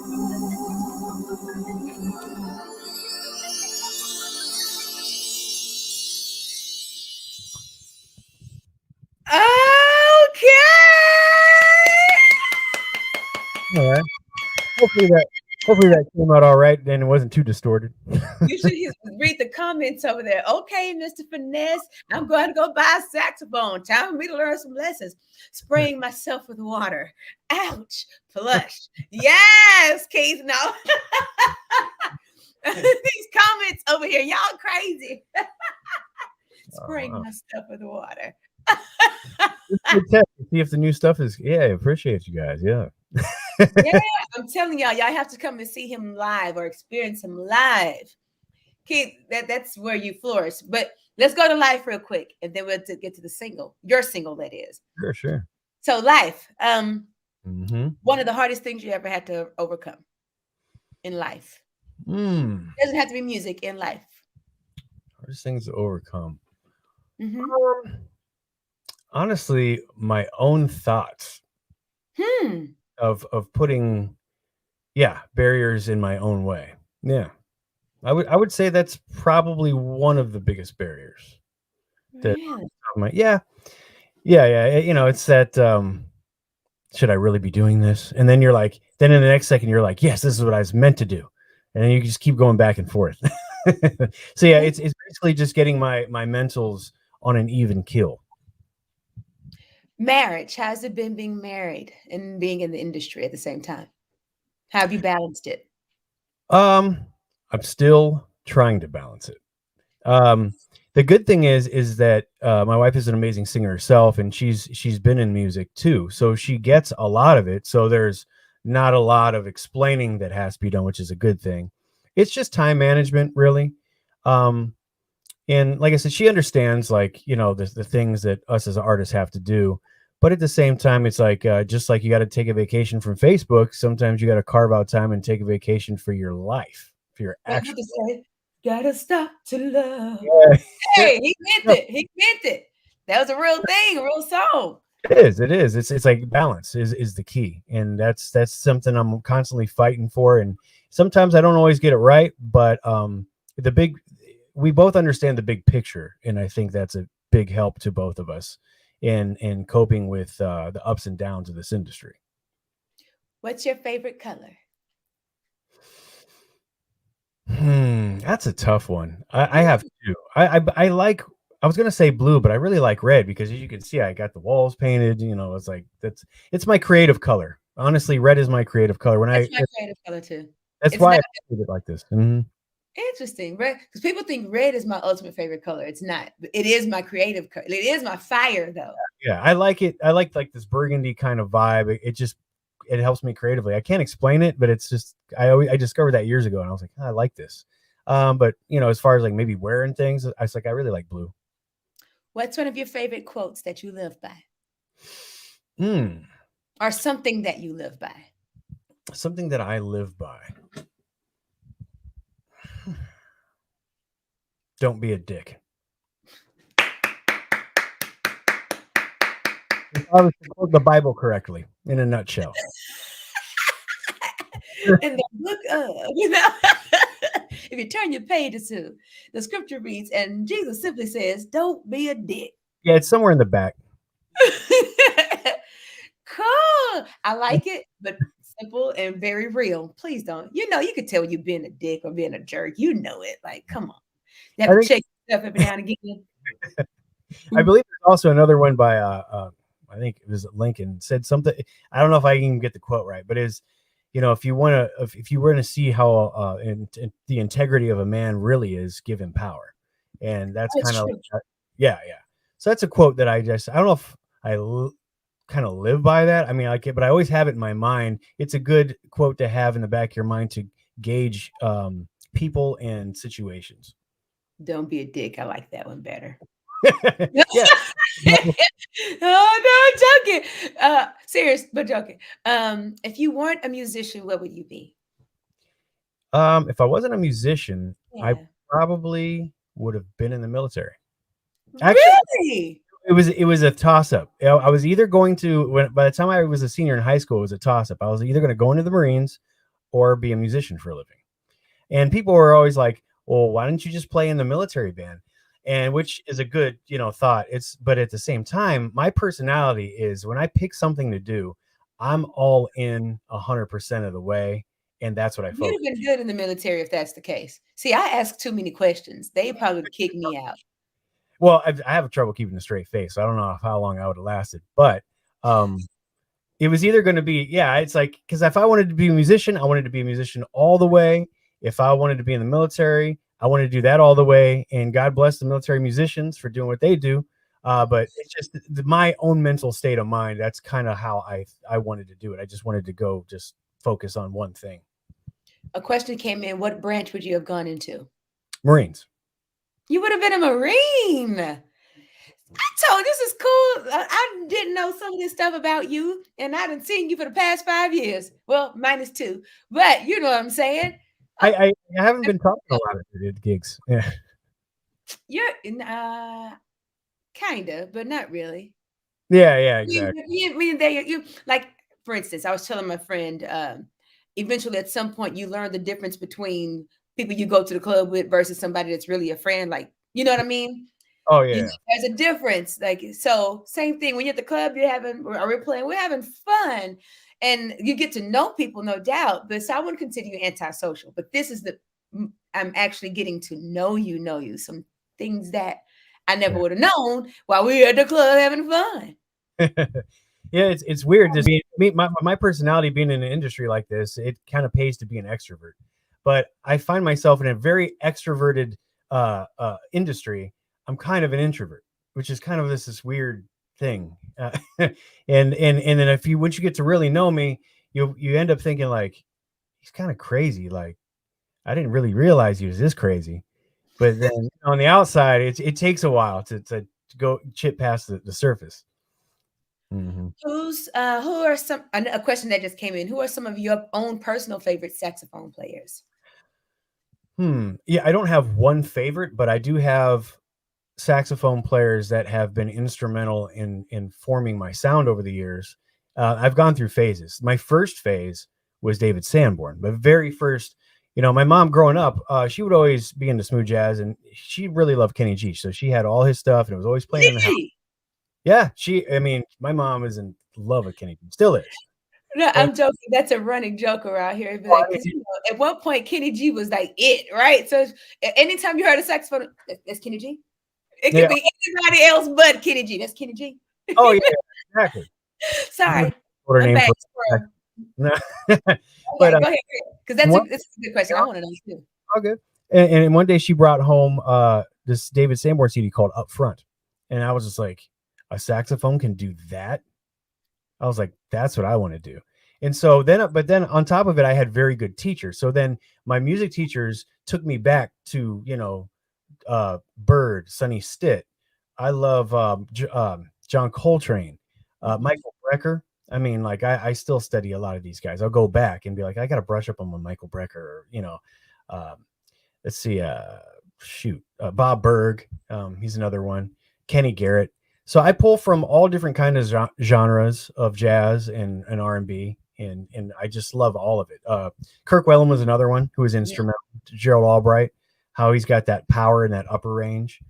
All right. Hopefully that came out all right. Then it wasn't too distorted. You should read the comments over there. Okay, Mr. Finesse, I'm going to go buy a saxophone. Time for me to learn some lessons. Spraying myself with water. Ouch. Plush. Yes, Keith. No. These comments over here, y'all crazy. Spraying myself with water. See if the new stuff is. Yeah, I appreciate you guys. Yeah. Yeah, I'm telling y'all have to come and see him live or experience him live. Keith, that's where you flourish. But let's go to life real quick, and then we'll get to the single, your single, that is. Sure. So life, one of the hardest things you ever had to overcome in life. Doesn't have to be music, in life. Hardest things to overcome. Honestly, my own thoughts of putting, barriers in my own way. Yeah, I would say that's probably one of the biggest barriers. Really? Yeah. You know, it's that. Should I really be doing this? And then you're like, then in the next second you're like, yes, this is what I was meant to do, and then you just keep going back and forth. So yeah, it's basically just getting my mentals on an even keel. Marriage, how's it been being married and being in the industry at the same time? How have you balanced it? I'm still trying to balance it. The good thing is that my wife is an amazing singer herself, and she's been in music too, so she gets a lot of it. So there's not a lot of explaining that has to be done, which is a good thing. It's just time management, really. And like I said, she understands, like, you know, the things that us as artists have to do. But at the same time, it's like, just like you got to take a vacation from Facebook, sometimes you got to carve out time and take a vacation for your life, for your actual life. Gotta stop to love. Yeah. Hey, he meant it. He meant it. That was a real thing, a real song. It is. It's like balance is the key. And that's something I'm constantly fighting for. And sometimes I don't always get it right, but we both understand the big picture. And I think that's a big help to both of us in coping with the ups and downs of this industry. What's your favorite color? That's a tough one. I have two. I like, I was gonna say blue, but I really like red because, as you can see, I got the walls painted. You know, it's like it's my creative color. Honestly, red is my creative color. That's my creative color too. That's why I did it like this. Interesting, right? Because people think red is my ultimate favorite color. It's not. It is my creative color. It is my fire, though. Yeah, I like it. I like this burgundy kind of vibe. It just it helps me creatively. I can't explain it, but it's just I discovered that years ago, and I was like, "Oh, I like this." But as far as like maybe wearing things, I was like, I really like blue. What's one of your favorite quotes that you live by, Hmm. or something that you live by? Something that I live by. Don't be a dick. If I was to quote the Bible correctly, in a nutshell. In the book of, if you turn your pages to the scripture reads, and Jesus simply says, "Don't be a dick." Yeah, it's somewhere in the back. Cool. I like it, but simple and very real. Please don't. You could tell you being a dick or being a jerk. You know it. Like, come on. You I have to think check yourself every now and again. I believe there's also another one by I think it was Lincoln said something. I don't know if I can get the quote right, but if you want to if you were to see how the integrity of a man really is, give him power. And that's That's kind of true. yeah. So that's a quote that I don't know if I kind of live by that. I mean, but I always have it in my mind. It's a good quote to have in the back of your mind to gauge people and situations. Don't be a dick. I like that one better. Yeah. Oh no, I'm joking. Serious, but joking. If you weren't a musician, what would you be? If I wasn't a musician, I Yeah. probably would have been in the military. Actually, Really? it was a toss up. I was either going to by the time I was a senior in high school, it was a toss up. I was either going to go into the Marines or be a musician for a living. And people were always like, "Well, why don't you just play in the military band?" And which is a good, thought. But at the same time, my personality is when I pick something to do, I'm all in 100% of the way, and that's what I You'd focus. have been good in the military if that's the case. See, I ask too many questions. They probably would kick me out. Well, I have trouble keeping a straight face, so I don't know how long I would have lasted. But um, it was either going to be, yeah, it's like, because if I wanted to be a musician, I wanted to be a musician all the way. If I wanted to be in the military, I wanted to do that all the way. And God bless the military musicians for doing what they do. But it's just my own mental state of mind. That's kind of how I wanted to do it. I just wanted to go just focus on one thing. A question came in. What branch would you have gone into? Marines. You would have been a Marine. I told you, this is cool. I didn't know some of this stuff about you, and I didn't seen you for the past 5 years. Well, -2, but you know what I'm saying. I haven't been talking a lot at gigs. Yeah. You're kind of, but not really. Yeah, exactly. You like, for instance, I was telling my friend, eventually at some point you learn the difference between people you go to the club with versus somebody that's really a friend. Like, you know what I mean? Oh yeah. There's a difference. Like, so same thing when you're at the club, we're playing, we're having fun. And you get to know people, no doubt. But so I wouldn't consider you antisocial. But this is I'm actually getting to know you. Some things that I never Yeah. would have known while we were at the club having fun. Yeah, it's weird. Just my personality being in an industry like this, it kind of pays to be an extrovert. But I find myself in a very extroverted industry. I'm kind of an introvert, which is kind of this weird thing. And then once you get to really know me, you end up thinking like he's kind of crazy. Like I didn't really realize he was this crazy. But then on the outside, it takes a while to go chip past the surface. Mm-hmm. Who are some a question that just came in? Who are some of your own personal favorite saxophone players? Yeah, I don't have one favorite, but I do have saxophone players that have been instrumental in forming my sound over the years. I've gone through phases. My first phase was David Sanborn. My very first, my mom growing up, she would always be into smooth jazz, and she really loved Kenny G. So she had all his stuff, and it was always playing in the house. Yeah, my mom is in love with Kenny G. Still is. No, And I'm joking. That's a running joke around here. It'd be like, because at one point Kenny G was like it, right? So anytime you heard a saxophone, that's Kenny G. It could yeah. be anybody else but Kenny G. That's Kenny G. Oh yeah, exactly. Sorry, What her I'm name back. for? No. Okay, But go ahead, because that's a good question. I want to know too. all good. And one day she brought home this David Sanborn CD called Up Front. And I was just like, a saxophone can do that? I was like, that's what I want to do. And so but then on top of it, I had very good teachers. So then my music teachers took me back to, Bird, Sonny Stitt. I love John Coltrane, Michael Brecker. I mean, like I still study a lot of these guys. I'll go back and be like, I got to brush up on my Michael Brecker, or, let's see, Bob Berg. He's another one. Kenny Garrett. So I pull from all different kinds of genres of jazz and R&B, and I just love all of it. Kirk Whalum was another one who was instrumental. Yeah. Gerald Albright, how he's got that power and that upper range.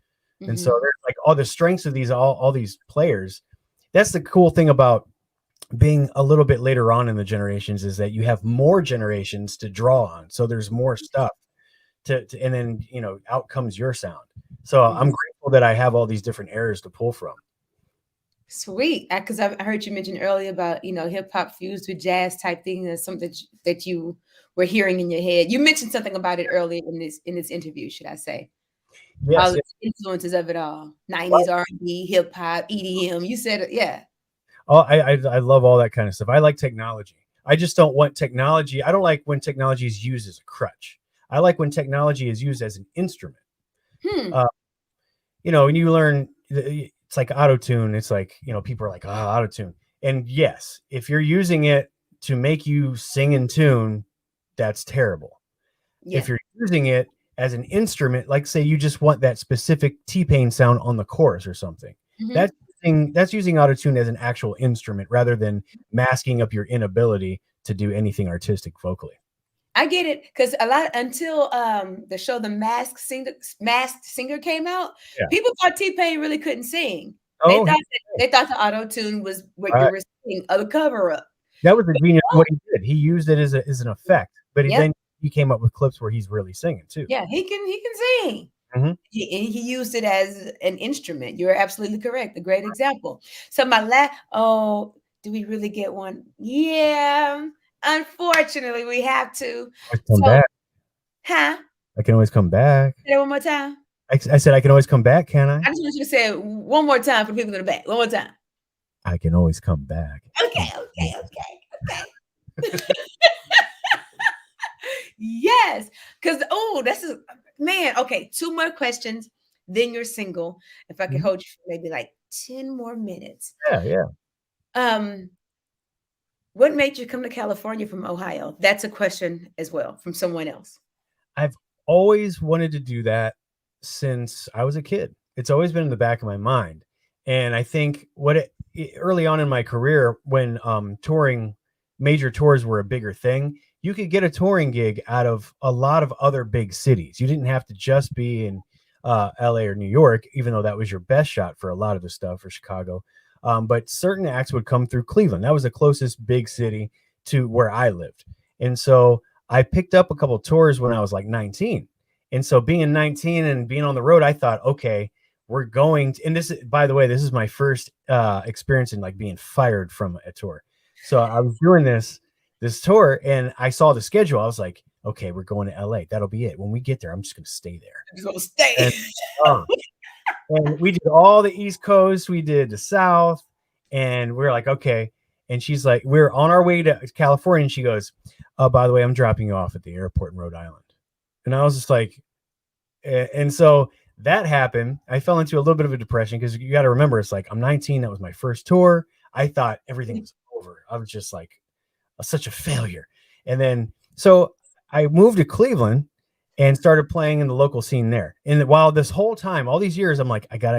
Mm-hmm. And so there's like all the strengths of these all these players. That's the cool thing about being a little bit later on in the generations, is that you have more generations to draw on. So there's more stuff to and then, out comes your sound. So I'm grateful that I have all these different eras to pull from. Sweet. Because I heard you mention earlier about, hip hop fused with jazz type thing. That's something that you were hearing in your head. You mentioned something about it earlier in this interview, should I say? Yes, all the influences of it all. 90s R&B, hip hop, EDM. You said it, yeah. Oh, I love all that kind of stuff. I like technology. I just don't want technology. I don't like when technology is used as a crutch. I like when technology is used as an instrument. When you learn, it's like auto-tune. It's like, people are like, auto-tune. And yes, if you're using it to make you sing in tune, that's terrible. Yeah. If you're using it as an instrument, like say you just want that specific T-Pain sound on the chorus or something, that's using auto-tune as an actual instrument rather than masking up your inability to do anything artistic vocally. I get it, because until the show The Masked Singer came out, people thought T-Pain really couldn't sing. They thought the auto-tune was what you were singing, the cover-up. That was the genius of what he did. He used it as an effect, but then he came up with clips where he's really singing too. Yeah, he can sing. Mm-hmm. He used it as an instrument. You're absolutely correct. A great example. So do we really get one? Yeah. Unfortunately, we have to. Come back. Huh? I can always come back. Say that one more time. I said I can always come back, can I? I just want you to say it one more time for people in the back. One more time. I can always come back. Okay. Yes. Because, okay, 2 more questions, then you're single. If I could hold you for maybe like 10 more minutes. Yeah. What made you come to California from Ohio? That's a question as well from someone else. I've always wanted to do that since I was a kid. It's always been in the back of my mind. And I think early on in my career, when major tours were a bigger thing, you could get a touring gig out of a lot of other big cities. You didn't have to just be in LA or New York, even though that was your best shot for a lot of the stuff, or Chicago. But certain acts would come through Cleveland. That was the closest big city to where I lived. And so I picked up a couple of tours when I was like 19. And so being 19 and being on the road, I thought, okay, we're going to, and this, by the way, this is my first experience in like being fired from a tour. So I was doing this tour and I saw the schedule. I was like, okay, we're going to LA. That'll be it. When we get there, I'm just going to stay there. You're going to stay. And we did all the East Coast. We did the South. And we're like, okay. And she's like, we're on our way to California. And she goes, by the way, I'm dropping you off at the airport in Rhode Island. And I was just like, and so that happened. I fell into a little bit of a depression because you got to remember, it's like, I'm 19. That was my first tour. I thought everything was over. I was just like such a failure. And then, so I moved to Cleveland and started playing in the local scene there. And while this whole time, all these years, I'm like, I want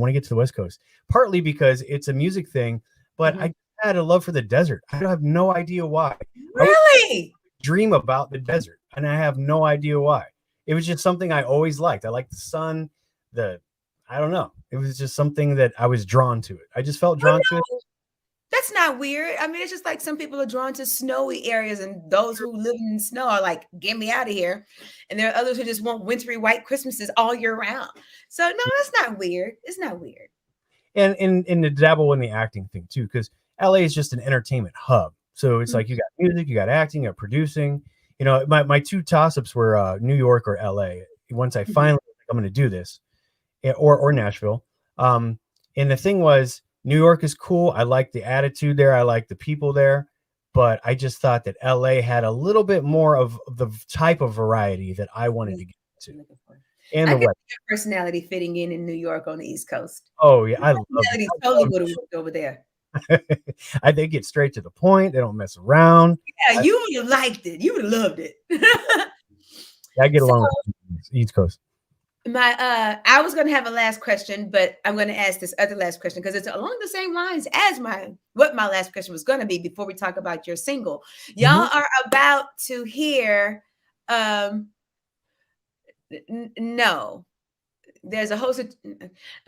to get to the West Coast, partly because it's a music thing, but I had a love for the desert. I have no idea why. Really? I dream about the desert and I have no idea why. It was just something I always liked. I liked the sun, I don't know. It was just something that I was drawn to it. I just felt drawn to it. That's not weird. I mean, it's just like some people are drawn to snowy areas, and those who live in snow are like, get me out of here. And there are others who just want wintry white Christmases all year round. So no, that's not weird. It's not weird. And to dabble in the acting thing too, because LA is just an entertainment hub. So it's like you got music, you got acting, you got producing. you know, my two toss-ups were New York or LA. Once I finally I'm going to do this, or Nashville. And the thing was, New York is cool. I like the attitude there. I like the people there. But I just thought that LA had a little bit more of the type of variety that I wanted to get to. And I the can West. see your personality fitting in New York on the East Coast. Oh yeah, I Your love personality it. totally would have worked over there. They get straight to the point. They don't mess around. Yeah, you would have liked it. You would have loved it. I get So, along with the East Coast. I was gonna have a last question, but I'm gonna ask this other last question because it's along the same lines as what my last question was gonna be before we talk about your single. Y'all are about to hear no. There's a host of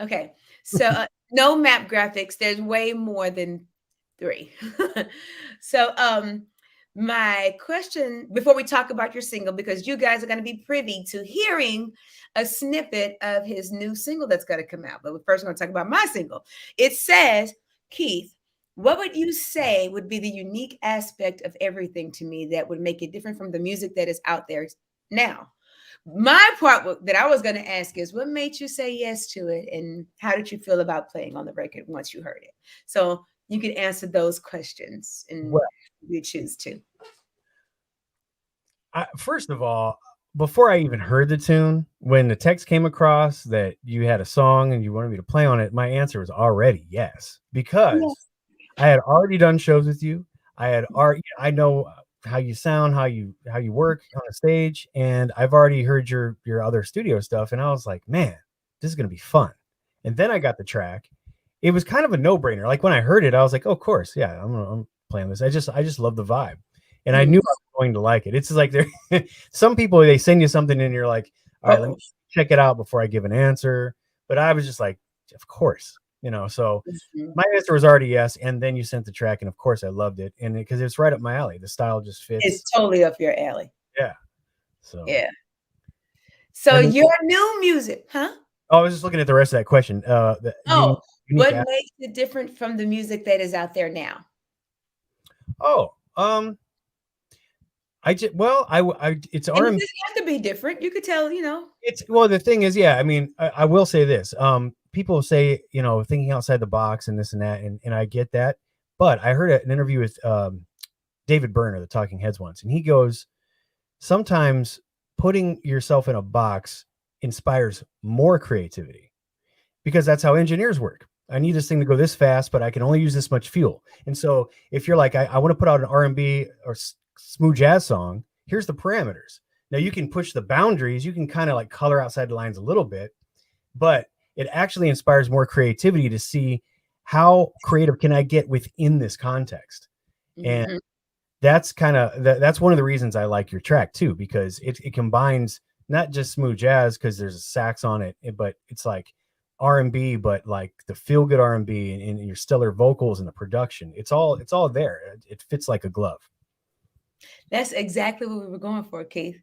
okay. So no map graphics. There's way more than 3. So my question before we talk about your single, because you guys are going to be privy to hearing a snippet of his new single that's going to come out. But first, we're going to talk about my single. It says, Keith, what would you say would be the unique aspect of everything to me that would make it different from the music that is out there now? My part that I was going to ask is, what made you say yes to it, and how did you feel about playing on the record once you heard it? So you can answer those questions, and Well, you choose to. First of all, before I even heard the tune, when the text came across that you had a song and you wanted me to play on it, my answer was already yes, because I had already done shows with you. I know how you sound, how you work on a stage, and I've already heard your other studio stuff, and I was like, man, this is gonna be fun. And then I got the track. It was kind of a no-brainer. Like when I heard it, I was like, oh, of course, yeah, I'm playing this. I just love the vibe, and I knew I was going to like it. It's just like there, some people, they send you something and you're like, all right, let me check it out before I give an answer. But I was just like, of course, you know. So my answer was already yes, and then you sent the track, and of course I loved it, and because it's right up my alley. The style just fits. It's totally up your alley. Yeah. So yeah. So your new music, huh? Oh, I was just looking at the rest of that question. What makes it different from the music that is out there now? It's R&B. It doesn't have to be different. You could tell, you know. The thing is, yeah, I mean, I will say this. People say, you know, thinking outside the box and this and that, and I get that. But I heard an interview with David Byrne of the Talking Heads once, and he goes, sometimes putting yourself in a box inspires more creativity, because that's how engineers work. I need this thing to go this fast, but I can only use this much fuel. And so if you're like, I want to put out an R&B or smooth jazz song, here's the parameters. Now you can push the boundaries. You can kind of like color outside the lines a little bit, but it actually inspires more creativity to see how creative can I get within this context. And that's that's one of the reasons I like your track too, because it combines not just smooth jazz because there's a sax on it, but it's like R&B, but like the feel good R&B and your stellar vocals and the production. It's all there. It fits like a glove. That's exactly what we were going for, Keith.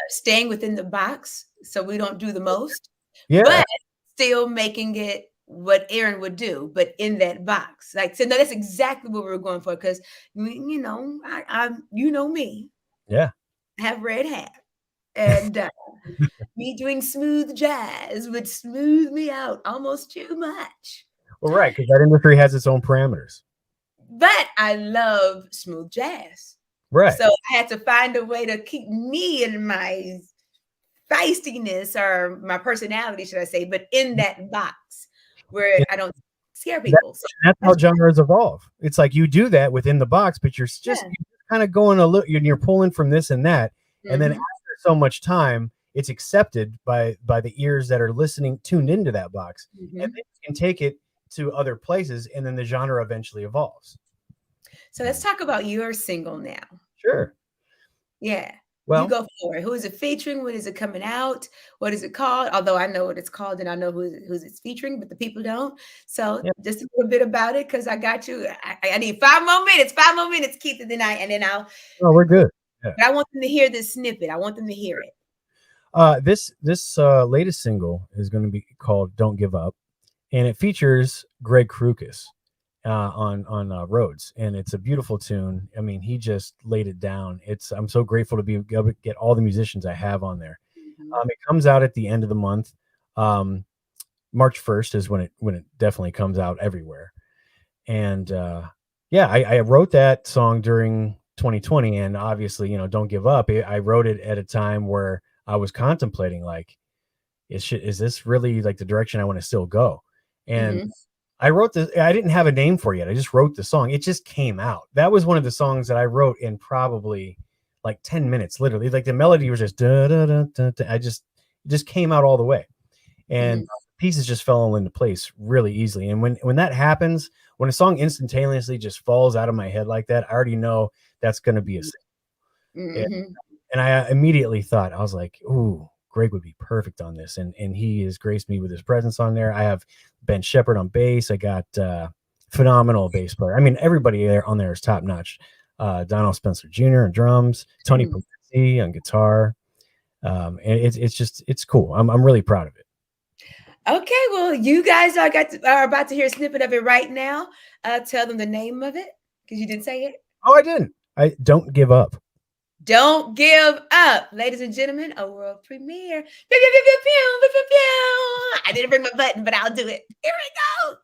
Staying within the box so we don't do the most, but still making it what Aaron would do, but in that box. Like, so no, that's exactly what we were going for, because you know, I you know me. Yeah. I have red hair. And me doing smooth jazz would smooth me out almost too much. Well, right, because that industry has its own parameters. But I love smooth jazz. Right. So I had to find a way to keep me in my feistiness, or my personality, should I say, but in that box where I don't scare people. That's how genres evolve. It's like you do that within the box, but you're just kind of going a little, you're pulling from this and that. And then after so much time, it's accepted by the ears that are listening, tuned into that box. And then you can take it to other places, and then the genre eventually evolves. So let's talk about your single now. Sure. Yeah. Well, you go for it. Who is it featuring? When is it coming out? What is it called? Although I know what it's called and I know who's it's featuring, but the people don't. So just a little bit about it, because I got you. I need 5 more minutes. 5 more minutes, Keith, and then I'll. Oh, we're good. Yeah. But I want them to hear this snippet. I want them to hear it. This latest single is going to be called "Don't Give Up," and it features Greg Krukas. on Roads, and it's a beautiful tune. I mean, he just laid it down. I'm so grateful to be able to get all the musicians I have on there. It comes out at the end of the month. March 1st is when it definitely comes out everywhere. And yeah, I wrote that song during 2020, and obviously, Don't Give Up. I wrote it at a time where I was contemplating, like, is this really like the direction I want to still go? And I wrote this. I didn't have a name for it yet. I just wrote the song. It just came out. That was one of the songs that I wrote in probably like 10 minutes, literally. Like the melody was just da, da, da, da, da. It just came out all the way, and pieces just fell into place really easily. And when that happens, when a song instantaneously just falls out of my head like that, I already know that's going to be a single. And I immediately thought, I was like, ooh, Greg would be perfect on this. And he has graced me with his presence on there. I have Ben Shepherd on bass. I got phenomenal bass player. I mean, everybody on there is top notch. Donald Spencer Jr. on drums, Tony Pulisi on guitar. And it's cool. I'm really proud of it. Okay, well, you guys are about to hear a snippet of it right now. Tell them the name of it, because you didn't say it. Oh, I didn't. Don't Give Up. Don't Give Up, ladies and gentlemen, a world premiere. Pew, pew, pew, pew, pew, pew, pew, pew. I didn't bring my button, but I'll do it. Here we go.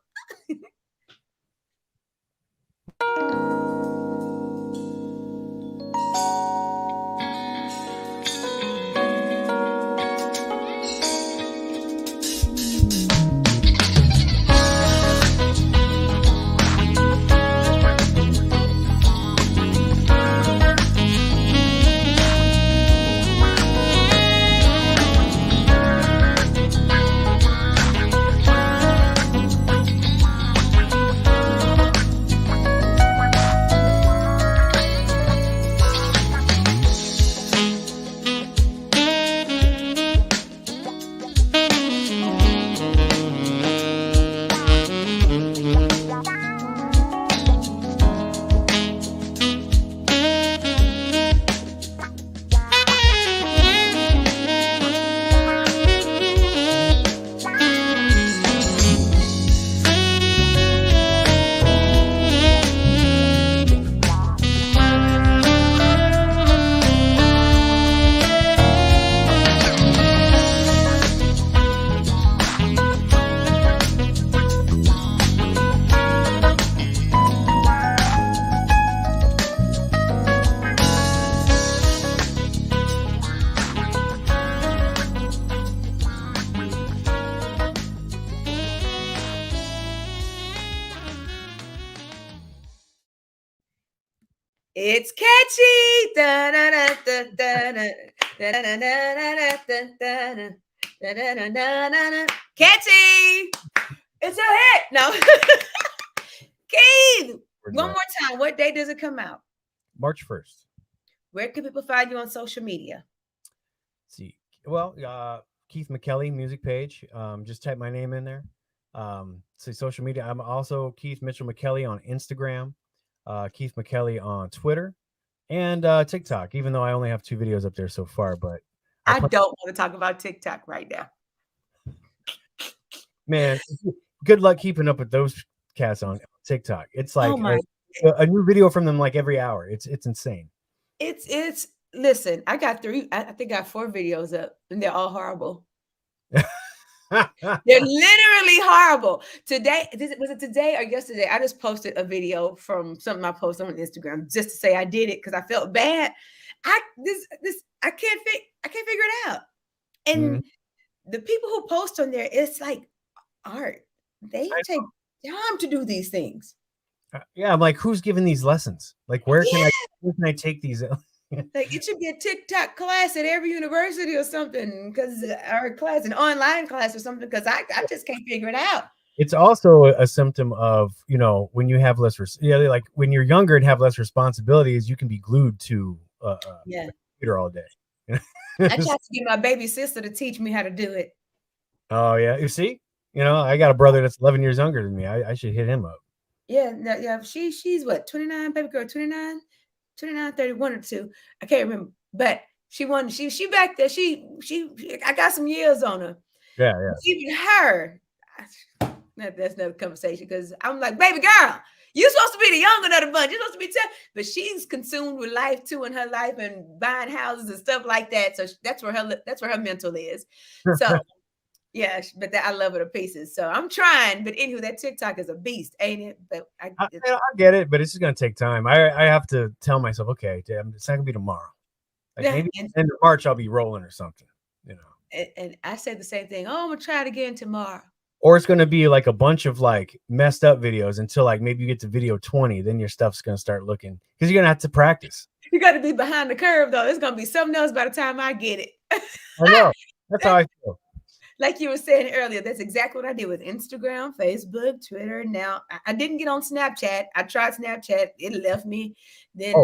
It's catchy. Catchy. It's a hit. No. Keith, one more time. What day does it come out? March 1st. Where can people find you on social media? Let's see. Well, Keith McKelley music page. Just type my name in there. Say social media. I'm also Keith Mitchell McKelley on Instagram. Keith McKelley on Twitter and TikTok, even though I only have 2 videos up there so far, but I don't want to talk about TikTok right now. Man, good luck keeping up with those cats on TikTok. It's like a new video from them like every hour. It's insane. It's listen, I got 3, I think I got 4 videos up and they're all horrible. They're literally horrible. Today, was it today or yesterday? I just posted a video from something I posted on Instagram just to say I did it because I felt bad. I can't figure it out. And the people who post on there, it's like art. They take time to do these things. Yeah, I'm like, who's giving these lessons? Like, where can I take these? Like, it should be a TikTok class at every university or something, or a class, an online class or something, because I just can't figure it out. It's also a symptom of, when you have less, like when you're younger and have less responsibilities, you can be glued to a computer all day. I tried to get my baby sister to teach me how to do it. Oh, yeah. You see, I got a brother that's 11 years younger than me. I should hit him up. Yeah. No, yeah. She's what, 29, baby girl, 29, 31 or 2. I can't remember, but she back there. She I got some years on her. Yeah. Even her, That's another conversation because I'm like, baby girl, you're supposed to be the younger of the bunch. You're supposed to be but she's consumed with life too in her life and buying houses and stuff like that. So that's where her mental is. So yeah, but I love her to pieces. So I'm trying. But anywho, that TikTok is a beast, ain't it? But I get it, but it's just gonna take time. I have to tell myself, okay, it's not gonna be tomorrow. Like maybe end of March I'll be rolling or something, you know. And I said the same thing. Oh, I'm gonna try it again tomorrow. Or it's gonna be like a bunch of like messed up videos until like maybe you get to video 20, then your stuff's gonna start looking because you're gonna have to practice. You got to be behind the curve though. It's gonna be something else by the time I get it. I know. That's how I feel. Like you were saying earlier, that's exactly what I did with Instagram, Facebook, Twitter. Now I didn't get on Snapchat. I tried Snapchat, it left me. Then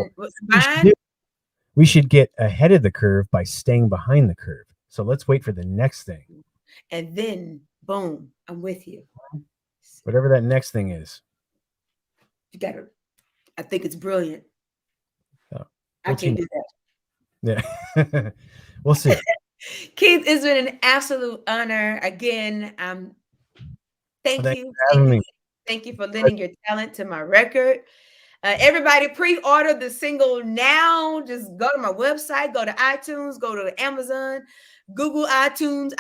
we should get ahead of the curve by staying behind the curve. So let's wait for the next thing. And then boom, I'm with you. Whatever that next thing is. You got it. I think it's brilliant. Oh, I can't do that. Yeah. We'll see. Keith, it's been an absolute honor. Again, thank you. Thank you for lending your talent to my record. Everybody pre-order the single now. Just go to my website, go to iTunes, go to Amazon, Google iTunes,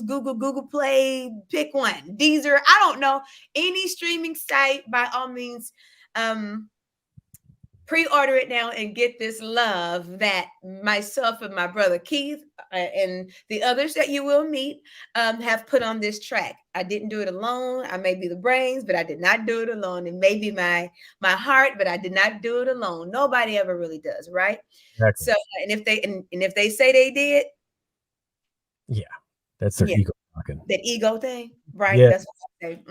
Google Play, pick one. Deezer, I don't know, any streaming site, by all means, pre-order it now and get this love that myself and my brother Keith and the others that you will meet have put on this track. I didn't do it alone. I may be the brains, but I did not do it alone. It may be my heart, but I did not do it alone. Nobody ever really does, right? Exactly. So, and if they say they did, yeah, that's their ego talking. That ego thing, right? Yeah. That's what I say.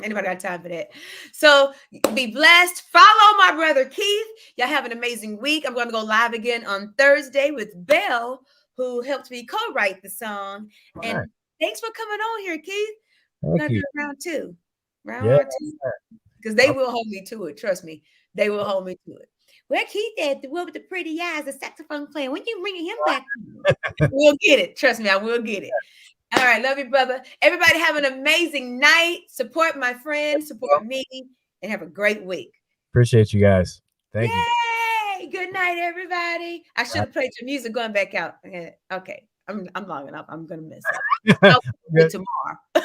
Anybody got time for that? So be blessed. Follow my brother Keith. Y'all have an amazing week. I'm going to go live again on Thursday with Belle, who helped me co-write the song. All and thanks for coming on here, Keith. We're going to do round two. Round two. Because they will hold me to it. Trust me. They will hold me to it. Where Keith at? The one with the pretty eyes, the saxophone playing. When you bringing him back? We'll get it. Trust me, I will get it. All right. Love you, brother. Everybody have an amazing night. Support my friends. Support me. And have a great week. Appreciate you guys. Thank you. Yay! Good night, everybody. I should have played your music going back out. Okay. I'm long enough. I'm going to miss it. I'll see you tomorrow. Bye,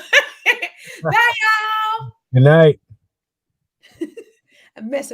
y'all. Good night. I'm messing